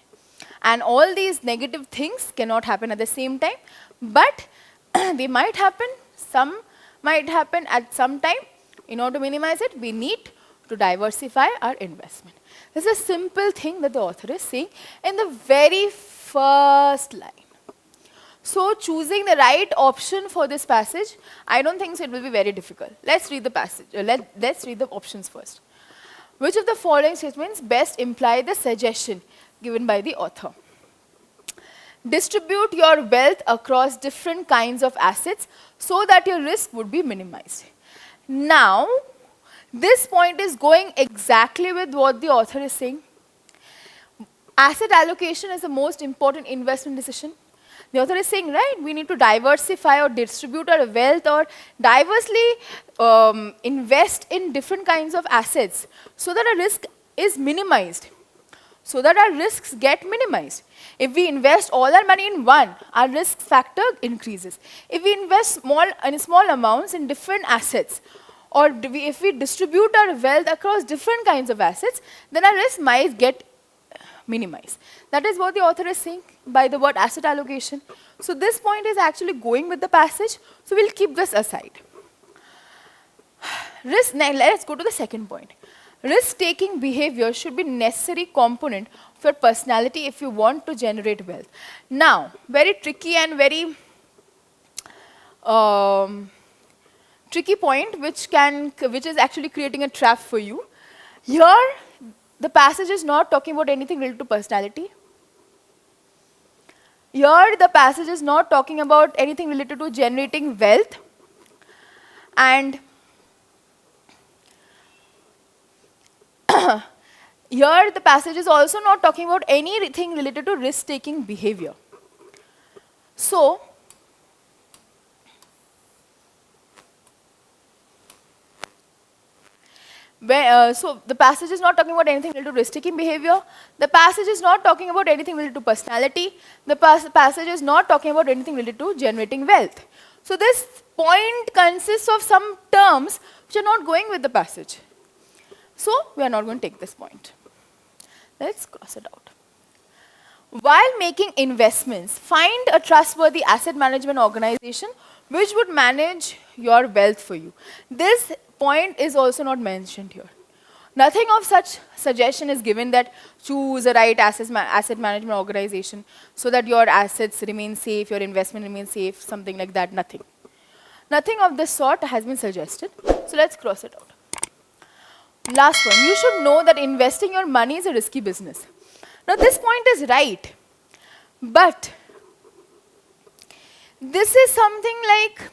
And all these negative things cannot happen at the same time, but they might happen, some might happen at some time. In order to minimize it, we need to diversify our investment. This is a simple thing that the author is saying in the very first line. So choosing the right option for this passage, I don't think so it will be very difficult. Let's read the passage. Let's read the options first. Which of the following statements best imply the suggestion given by the author? Distribute your wealth across different kinds of assets so that your risk would be minimized. Now, this point is going exactly with what the author is saying. Asset allocation is the most important investment decision. The author is saying, right, we need to diversify or distribute our wealth or diversely invest in different kinds of assets so that our risk is minimized, so that our risks get minimized. If we invest all our money in one, our risk factor increases. If we invest small amounts in different assets, or if we distribute our wealth across different kinds of assets, then our risk might get minimized. That is what the author is saying by the word asset allocation. So this point is actually going with the passage, so we'll keep this aside. Now let's go to the second point. Risk-taking behavior should be a necessary component of your personality if you want to generate wealth. Now, very tricky and very tricky point which is actually creating a trap for you. Here, the passage is not talking about anything related to personality. Here, the passage is not talking about anything related to generating wealth. And here, the passage is also not talking about anything related to risk-taking behavior. So, so the passage is not talking about anything related to risk-taking behavior. The passage is not talking about anything related to personality. The passage is not talking about anything related to generating wealth. So this point consists of some terms which are not going with the passage. So we are not going to take this point. Let's cross it out. While making investments, find a trustworthy asset management organization which would manage your wealth for you. This point is also not mentioned here. Nothing of such suggestion is given that choose a right asset management organization so that your assets remain safe, your investment remains safe, something like that, nothing. Nothing of this sort has been suggested. So let's cross it out. Last one, you should know that investing your money is a risky business. Now this point is right, but this is something like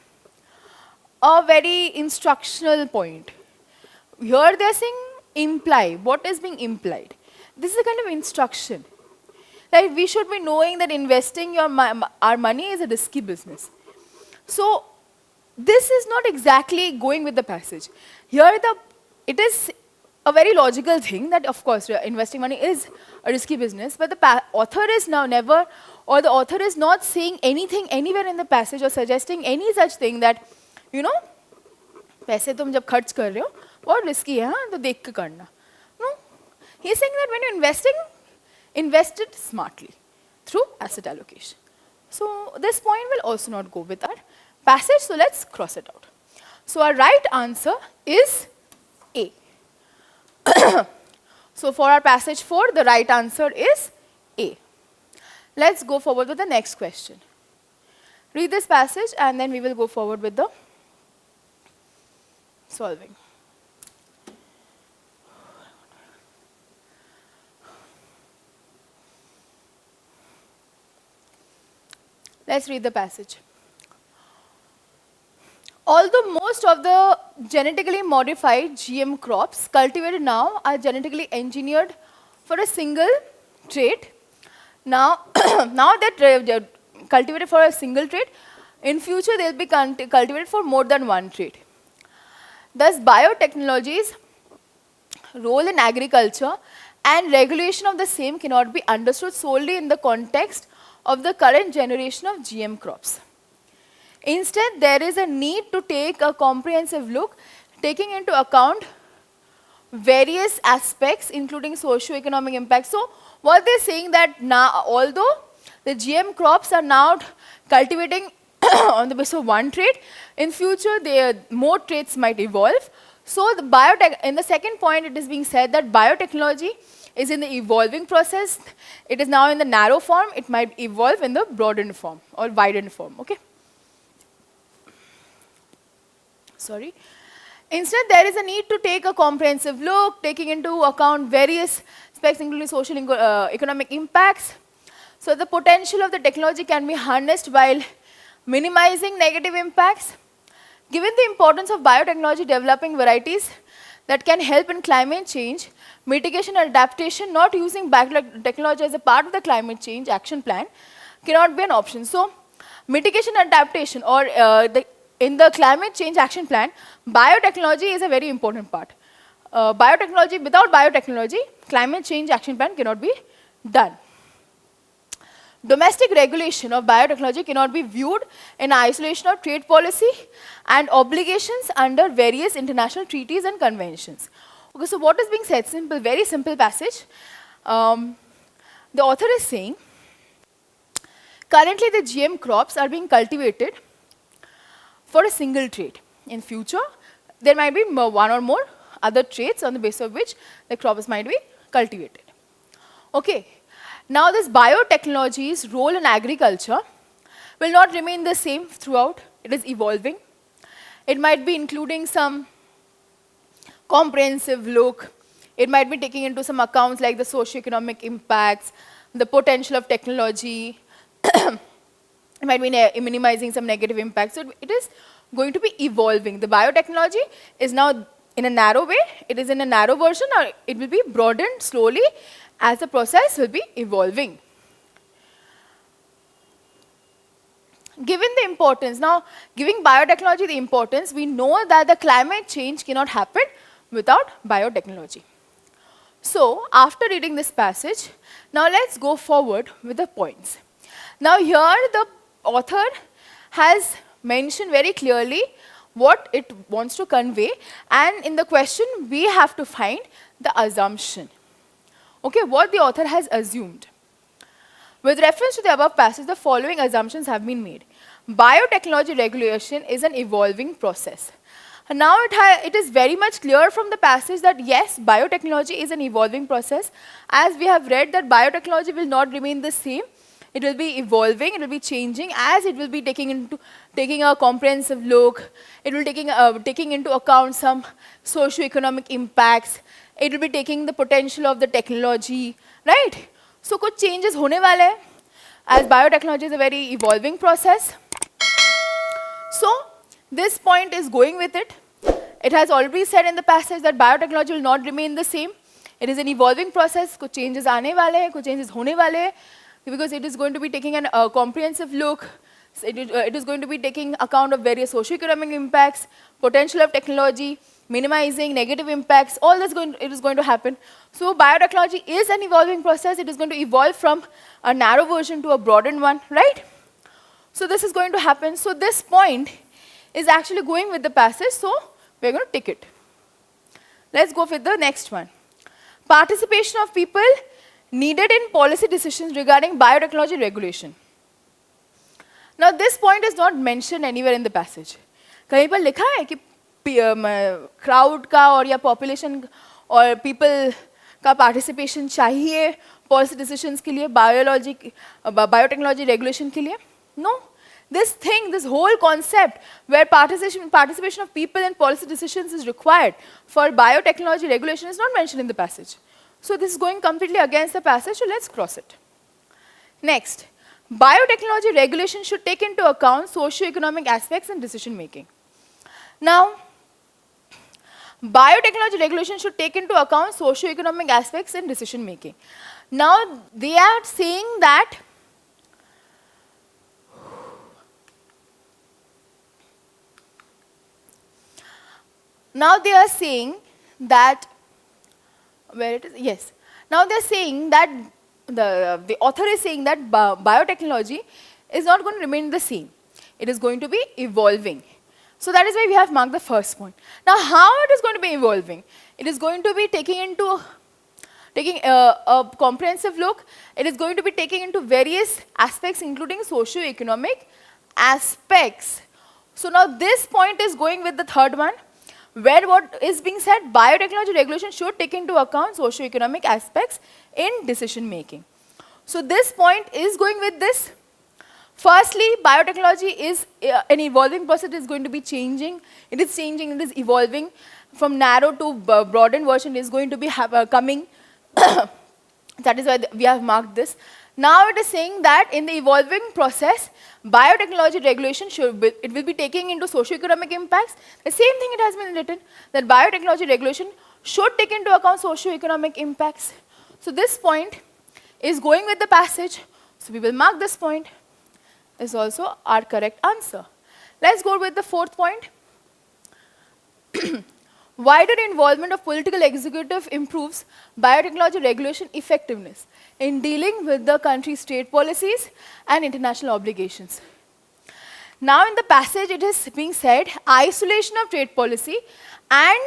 a very instructional point. Here they are saying imply. What is being implied? This is a kind of instruction. Like we should be knowing that investing our money is a risky business. So this is not exactly going with the passage. Here it is a very logical thing that of course investing money is a risky business, but the author is now never, or the author is not saying anything anywhere in the passage or suggesting any such thing that, you know, पैसे तुम जब खर्च कर रहे हो बहुत risky है, हाँ, तो देख के करना. No, he is saying that when you're investing, invest it smartly through asset allocation. So this point will also not go with our passage, so let's cross it out. So our right answer is A. So for our passage 4, the right answer is A. Let's go forward with the next question. Read this passage and then we will go forward with the solving. Let's read the passage. Although most of the genetically modified GM crops cultivated now are genetically engineered for a single trait, now that they're cultivated for a single trait, in future they'll be cultivated for more than one trait. Thus, biotechnology's role in agriculture and regulation of the same cannot be understood solely in the context of the current generation of GM crops. Instead, there is a need to take a comprehensive look, taking into account various aspects, including socio-economic impacts. So, what they're saying that now, although the GM crops are now cultivating on the basis of one trait, in future, more traits might evolve. So, in the second point, it is being said that biotechnology is in the evolving process. It is now in the narrow form. It might evolve in the broadened form or widened form. Okay. Sorry. Instead, there is a need to take a comprehensive look, taking into account various aspects, including social economic impacts. So the potential of the technology can be harnessed while minimizing negative impacts. Given the importance of biotechnology developing varieties that can help in climate change, mitigation and adaptation, not using biotechnology as a part of the climate change action plan cannot be an option. So mitigation and adaptation, or in the climate change action plan, biotechnology is a very important part. Without biotechnology, climate change action plan cannot be done. Domestic regulation of biotechnology cannot be viewed in isolation of trade policy and obligations under various international treaties and conventions. Okay, so what is being said? Simple, very simple passage. The author is saying, currently the GM crops are being cultivated for a single trait. In future, there might be one or more other traits on the basis of which the crops might be cultivated. Okay. Now this biotechnology's role in agriculture will not remain the same throughout. It is evolving. It might be including some comprehensive look. It might be taking into some accounts like the socio-economic impacts, the potential of technology. It might be minimizing some negative impacts. So it is going to be evolving. The biotechnology is now in a narrow way. It is in a narrow version, or it will be broadened slowly as the process will be evolving. Given the importance, now giving biotechnology the importance, we know that the climate change cannot happen without biotechnology. So after reading this passage, now let's go forward with the points. Now here the author has mentioned very clearly what it wants to convey, and in the question we have to find the assumption. Okay, what the author has assumed. With reference to the above passage, the following assumptions have been made. Biotechnology regulation is an evolving process. Now it is very much clear from the passage that yes, biotechnology is an evolving process. As we have read that biotechnology will not remain the same. It will be evolving, it will be changing as it will be taking a comprehensive look. It will taking into account some socio-economic impacts. It will be taking the potential of the technology, right? So कुछ changes होने वाले हैं, as biotechnology is a very evolving process. So this point is going with it. It has already said in the passage that biotechnology will not remain the same. It is an evolving process. कुछ changes आने वाले हैं, कुछ changes होने वाले हैं, because it is going to be taking a comprehensive look. It is going to be taking account of various socio-economic impacts, potential of technology, minimizing negative impacts. All this it is going to happen. So biotechnology is an evolving process. It is going to evolve from a narrow version to a broadened one, right? So this is going to happen. So this point is actually going with the passage. So we're going to tick it. Let's go with the next one. Participation of people needed in policy decisions regarding biotechnology regulation. Now this point is not mentioned anywhere in the passage. कहीं पर लिखा है कि crowd का और या population और people का participation चाहिए policy decisions के लिए biotechnology regulation के लिए? No. This whole concept where participation of people in policy decisions is required for biotechnology regulation is not mentioned in the passage. So this is going completely against the passage, so let's cross it. Next, biotechnology regulation should take into account socio-economic aspects in decision making. Now, biotechnology regulation should take into account socio-economic aspects in decision making. Now, they are saying that where it is, yes. Now they're saying that the author is saying that biotechnology is not going to remain the same. It is going to be evolving. So that is why we have marked the first point. Now how it is going to be evolving? It is going to be taking a comprehensive look. It is going to be taking into various aspects including socio-economic aspects. So now this point is going with the third one, where what is being said, biotechnology regulation should take into account socio-economic aspects in decision making. So this point is going with this. Firstly, biotechnology is an evolving process. It is going to be changing. It is changing, it is evolving. From narrow to broadened version is going to be coming. That is why we have marked this. Now it is saying that in the evolving process, biotechnology regulation it will be taking into socio-economic impacts. The same thing it has been written, that biotechnology regulation should take into account socio-economic impacts. So this point is going with the passage. So we will mark this point is also our correct answer. Let's go with the fourth point. Wider involvement of political executive improves biotechnology regulation effectiveness in dealing with the country's trade policies and international obligations. Now in the passage it is being said, isolation of trade policy and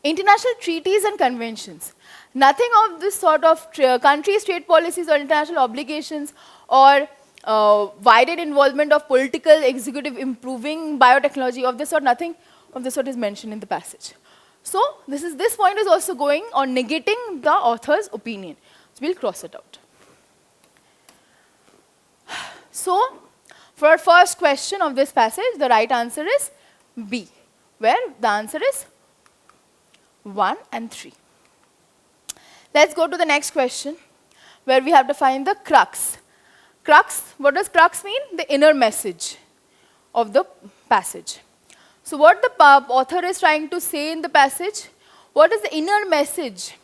international treaties and conventions. Nothing of this sort of country's trade policies or international obligations or wider involvement of political executive improving biotechnology of this sort, nothing of this sort is mentioned in the passage. So this point is also going on negating the author's opinion. So we'll cross it out. So for our first question of this passage, the right answer is B, where the answer is 1 and 3. Let's go to the next question, where we have to find the crux. Crux, what does crux mean? The inner message of the passage. So what the author is trying to say in the passage, what is the inner message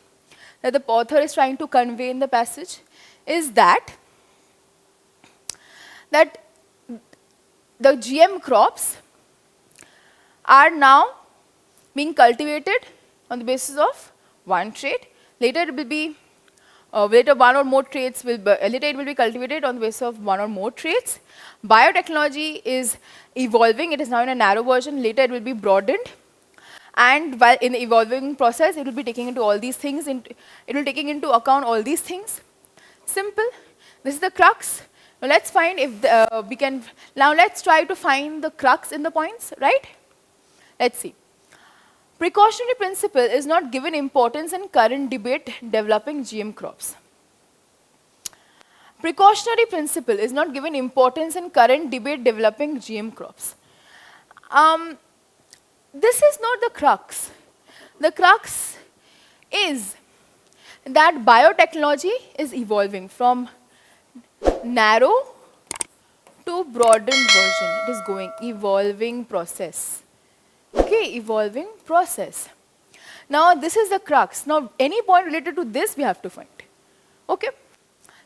that the author is trying to convey in the passage is that the GM crops are now being cultivated on the basis of one trait. Later it will be later one or more traits will later it will be cultivated on the basis of one or more traits. Biotechnology is evolving. It is now in a narrow version. Later it will be broadened. And while in the evolving process, it will be taking into all these things. It will taking into account all these things. Simple. This is the crux. Now let's find if we can. Now let's try to find the crux in the points, right? Let's see. Precautionary principle is not given importance in current debate developing GM crops. Precautionary principle is not given importance in current debate developing GM crops. This is not the crux. The crux is that biotechnology is evolving from narrow to broadened version. It is going evolving process. Okay, evolving process. Now this is the crux. Now any point related to this we have to find. Okay.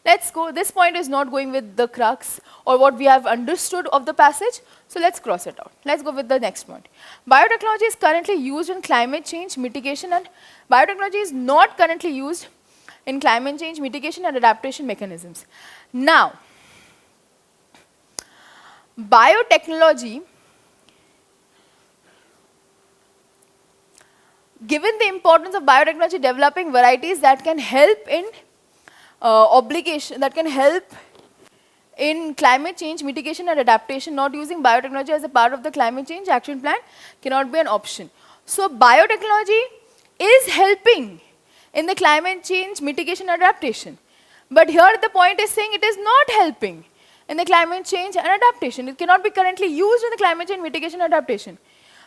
Let's go. This point is not going with the crux or what we have understood of the passage. So let's cross it out. Let's go with the next point. Biotechnology is currently used in climate change mitigation, and biotechnology is not currently used in climate change mitigation and adaptation mechanisms. Now, biotechnology, given the importance of biotechnology developing varieties that can help in that can help in climate change mitigation and adaptation, not using biotechnology as a part of the climate change action plan cannot be an option. So biotechnology is helping in the climate change mitigation and adaptation. But here the point is saying it is not helping in the climate change and adaptation. It cannot be currently used in the climate change mitigation and adaptation.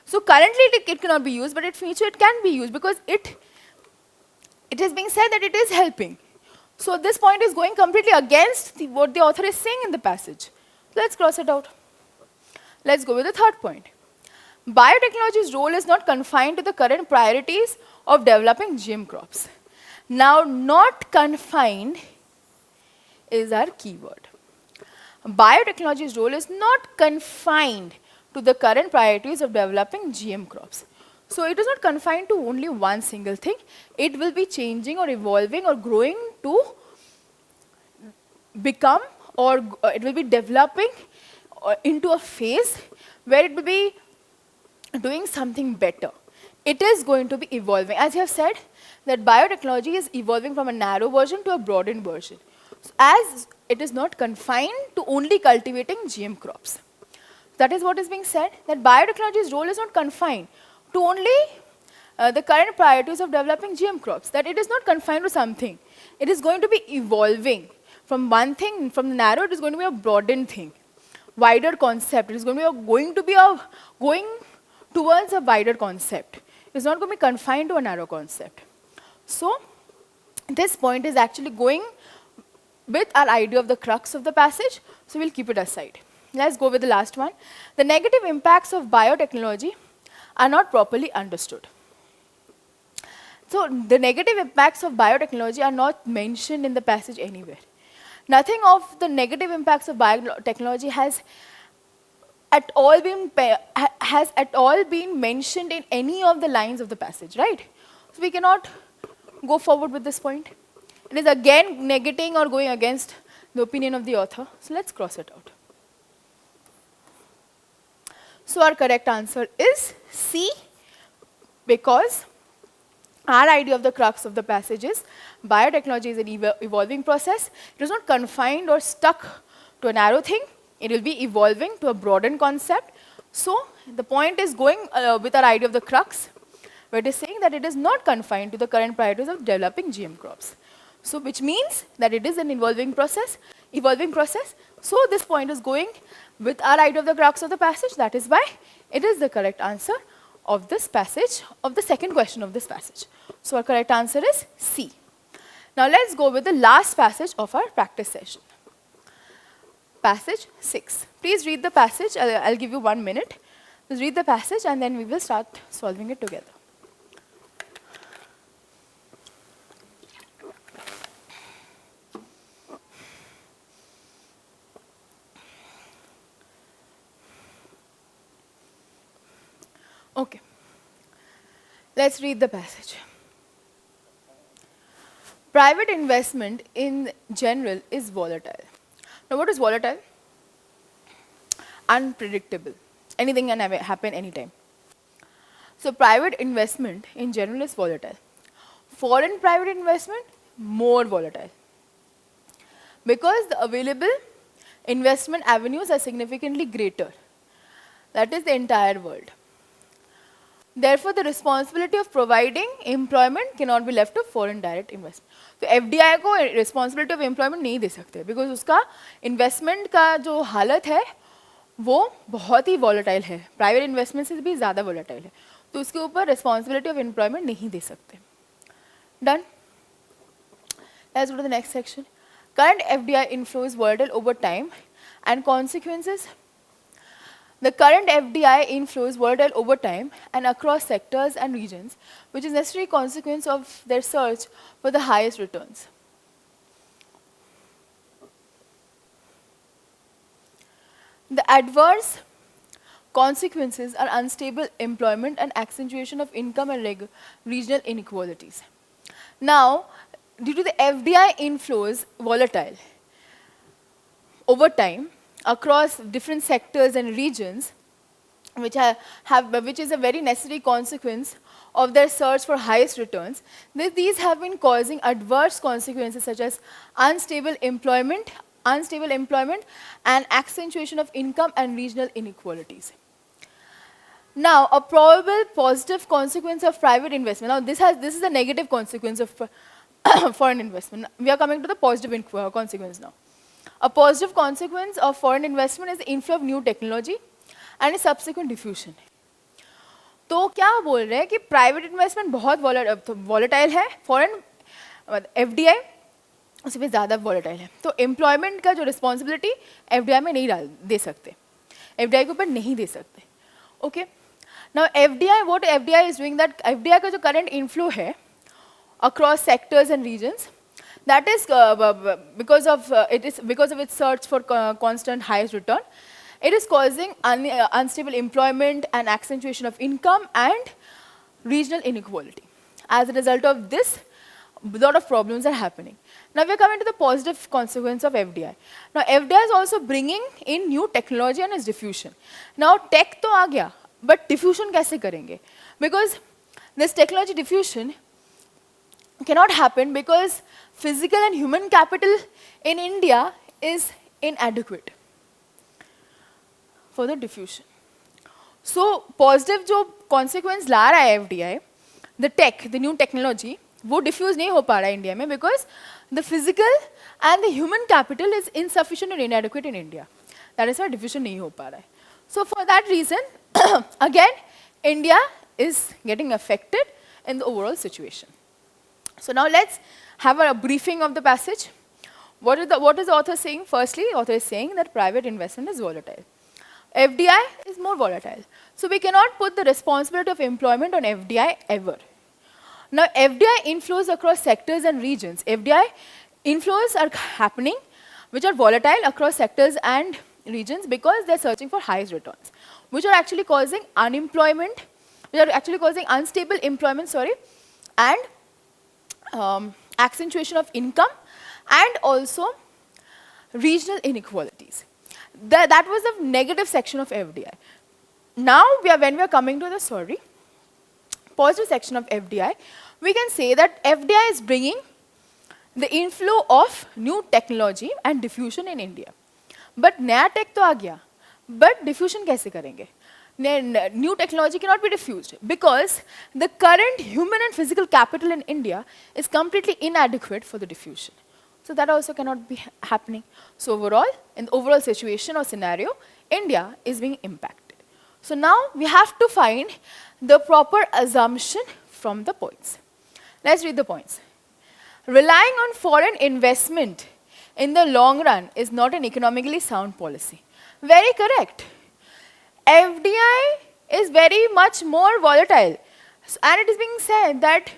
So currently it cannot be used, but in future it can be used because it is being said that it is helping. So this point is going completely against what the author is saying in the passage. Let's cross it out. Let's go with the third point. Biotechnology's role is not confined to the current priorities of developing GM crops. Now, not confined is our keyword. Biotechnology's role is not confined to the current priorities of developing GM crops. So it is not confined to only one single thing. It will be changing or evolving or growing to become, or it will be developing into a phase where it will be doing something better. It is going to be evolving. As you have said, that biotechnology is evolving from a narrow version to a broadened version. So as it is not confined to only cultivating GM crops. That is what is being said, that biotechnology's role is not confined to only the current priorities of developing GM crops, that it is not confined to something. It is going to be evolving from one thing, from the narrow, it is going to be a broadened thing, wider concept. It is going to be going towards a wider concept. It is not going to be confined to a narrow concept. So this point is actually going with our idea of the crux of the passage, so we'll keep it aside. Let's go with the last one. The negative impacts of biotechnology are not properly understood. So the negative impacts of biotechnology are not mentioned in the passage anywhere. Nothing of the negative impacts of biotechnology has at all been mentioned in any of the lines of the passage, right? So we cannot go forward with this point. It is again negating or going against the opinion of the author. So let's cross it out. So our correct answer is C, because our idea of the crux of the passage is biotechnology is an evolving process. It is not confined or stuck to a narrow thing. It will be evolving to a broadened concept. So the point is going with our idea of the crux, where it is saying that it is not confined to the current priorities of developing GM crops. So which means that it is an evolving process. So this point is going with our idea of the crux of the passage. That is why it is the correct answer of this passage, of the second question of this passage. So our correct answer is C. Now let's go with the last passage of our practice session. Passage 6. Please read the passage. I'll give you 1 minute. Just read the passage and then we will start solving it together. Okay. Let's read the passage. Private investment in general is volatile. Now what is volatile? Unpredictable. Anything can happen anytime. So private investment in general is volatile. Foreign private investment, more volatile. Because the available investment avenues are significantly greater. That is the entire world. Therefore, the responsibility of providing employment cannot be left to foreign direct investment. तो FDI को responsibility of employment नहीं दे सकते because उसका investment का जो हालत है वो बहुत ही volatile है, private investment से भी ज़्यादा volatile है, तो उसके ऊपर responsibility of employment नहीं दे सकते. Done? Let's go to the next section. Current FDI inflow is volatile over time and consequences. The current FDI inflow is volatile over time and across sectors and regions, which is necessary consequence of their search for the highest returns. The adverse consequences are unstable employment and accentuation of income and regional inequalities. Now, due to the FDI inflows volatile over time, across different sectors and regions, which is a very necessary consequence of their search for highest returns, these have been causing adverse consequences such as unstable employment and accentuation of income and regional inequalities. Now, a probable positive consequence of private investment. Now, this is a negative consequence of foreign investment. We are coming to the positive consequence now. A positive consequence of foreign investment is the inflow of new technology and its subsequent diffusion. तो क्या बोल रहे हैं कि private investment बहुत volatile है, foreign FDI उससे भी ज़्यादा वॉलेटाइल है, तो एम्प्लॉयमेंट का जो रिस्पॉन्सिबिलिटी एफडीआई में नहीं दे सकते, एफडीआई के ऊपर नहीं दे सकते. Okay, now FDI, what FDI is doing, that FDI का जो करंट इनफ्लो है across sectors and regions, that is because of its search for constant highest return, it is causing unstable employment and accentuation of income and regional inequality. As a result of this, a lot of problems are happening. Now we are coming to the positive consequence of FDI. Now FDI is also bringing in new technology and its diffusion. Now tech तो आ गया, but diffusion कैसे करेंगे? Because this technology diffusion cannot happen because physical and human capital in India is inadequate for the diffusion. So positive जो consequence ला रहा है FDI, the tech, the new technology, वो diffuse नहीं हो पा रहा है इंडिया में because the physical and the human capital is insufficient and inadequate in India. That is why diffusion नहीं हो पा रहा है. So for that reason, again, India is getting affected in the overall situation. So now let's have a briefing of the passage. What is the author saying? Firstly, the author is saying that private investment is volatile. FDI is more volatile. So we cannot put the responsibility of employment on FDI ever. Now FDI inflows across sectors and regions. FDI inflows are happening which are volatile across sectors and regions because they're searching for highest returns, which are actually causing unemployment, which are actually causing unstable employment, and accentuation of income and also regional inequalities. That was the negative section of FDI. Now, when we are coming to the positive section of FDI, we can say that FDI is bringing the inflow of new technology and diffusion in India. But नया tech तो आ गया, but diffusion कैसे करेंगे? New technology cannot be diffused because the current human and physical capital in India is completely inadequate for the diffusion. So that also cannot be happening. So overall, in the overall situation or scenario, India is being impacted. So now we have to find the proper assumption from the points. Let's read the points. Relying on foreign investment in the long run is not an economically sound policy. Very correct. FDI is very much more volatile. And it is being said that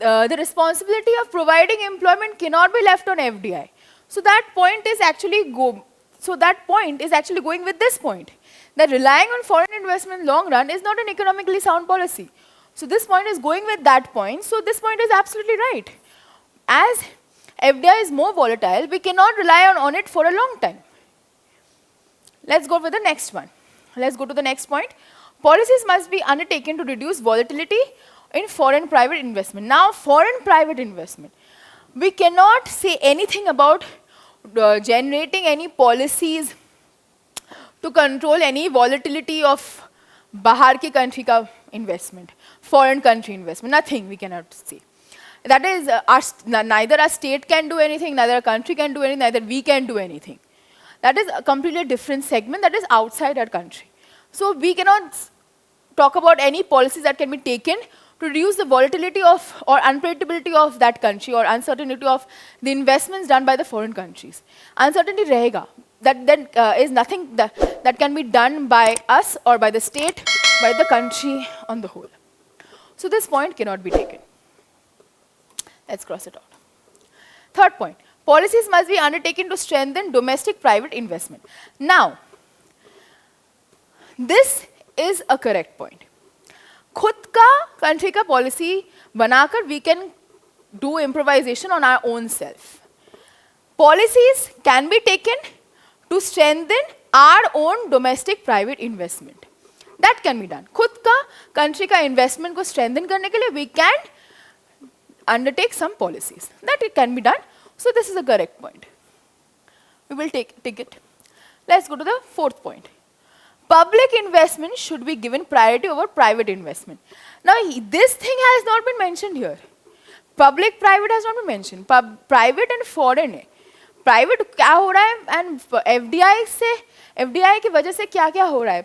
the responsibility of providing employment cannot be left on FDI. So that point is actually going with this point, that relying on foreign investment in the long run is not an economically sound policy. So this point is going with that point. So this point is absolutely right. As FDI is more volatile, we cannot rely on it for a long time. Let's go with the next one. Let's go to the next point. Policies must be undertaken to reduce volatility in foreign private investment. Now, foreign private investment. We cannot say anything about generating any policies to control any volatility of bahar ki country ka investment, foreign country investment, nothing we cannot see. That is, neither a state can do anything, neither a country can do anything, neither we can do anything. That is a completely different segment that is outside our country. So we cannot talk about any policies that can be taken to reduce the volatility of or unpredictability of that country or uncertainty of the investments done by the foreign countries. Uncertainty rahega. That is nothing that can be done by us or by the state, by the country on the whole. So this point cannot be taken. Let's cross it out. Third point, policies must be undertaken to strengthen domestic private investment. Now, this is a correct point. खुद का country का policy बनाकर we can do improvisation on our own self. Policies can be taken to strengthen our own domestic private investment. That can be done. खुद का country का investment को strengthen करने के लिए we can undertake some policies. That it can be done. So this is a correct point. We will take it. Let's go to the fourth point. Public investment should be given priority over private investment. Now this thing has not been mentioned here. Public private has not been mentioned. Private and foreign है. Private क्या हो रहा है and FDI की वजह से क्या क्या हो रहा है,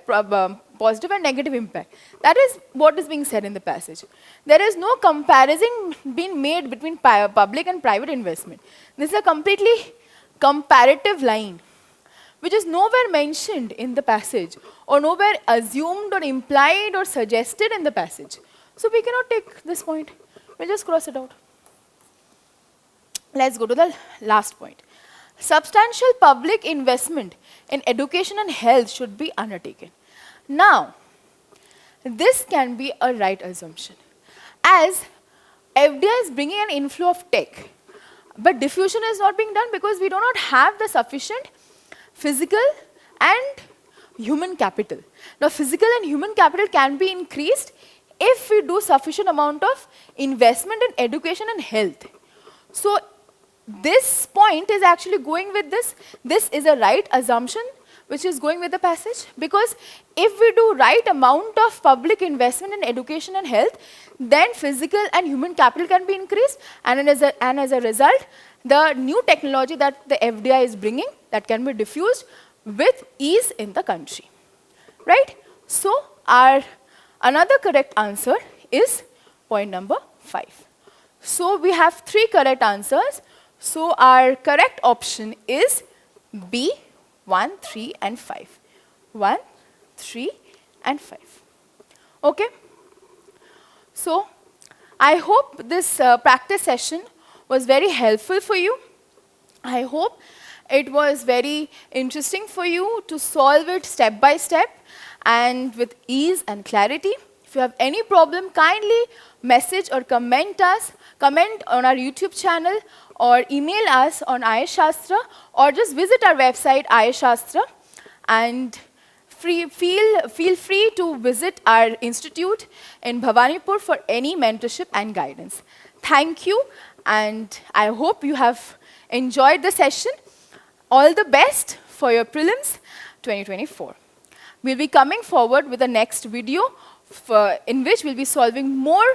positive and negative impact. That is what is being said in the passage. There is no comparison being made between public and private investment. This is a completely comparative line, which is nowhere mentioned in the passage or nowhere assumed or implied or suggested in the passage. So we cannot take this point. We'll just cross it out. Let's go to the last point. Substantial public investment in education and health should be undertaken. Now, this can be a right assumption, as FDI is bringing an inflow of tech, but diffusion is not being done because we do not have the sufficient physical and human capital. Now, physical and human capital can be increased if we do sufficient amount of investment in education and health. So, this point is actually going with this. This is a right assumption which is going with the passage, because if we do right amount of public investment in education and health, then physical and human capital can be increased, and as a result, the new technology that the FDI is bringing, that can be diffused with ease in the country. Right? So, our another correct answer is point number 5. So, we have 3 correct answers. So, our correct option is B, 1, 3 and 5. 1, 3 and 5. Okay? So, I hope this practice session was very helpful for you. I hope it was very interesting for you to solve it step by step and with ease and clarity. If you have any problem, kindly message or comment on our YouTube channel or email us on IAS SHAASTRA, or just visit our website IAS SHAASTRA, and feel free to visit our institute in Bhawanipur for any mentorship and guidance. Thank you, and I hope you have enjoyed the session. All the best for your prelims 2024. We'll be coming forward with the next video in which we'll be solving more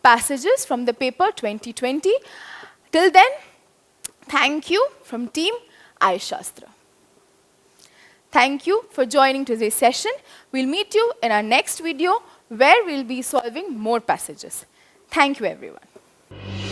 passages from the paper 2020. Till then, thank you from team IAS SHAASTRA. Thank you for joining today's session. We'll meet you in our next video where we'll be solving more passages. Thank you, everyone.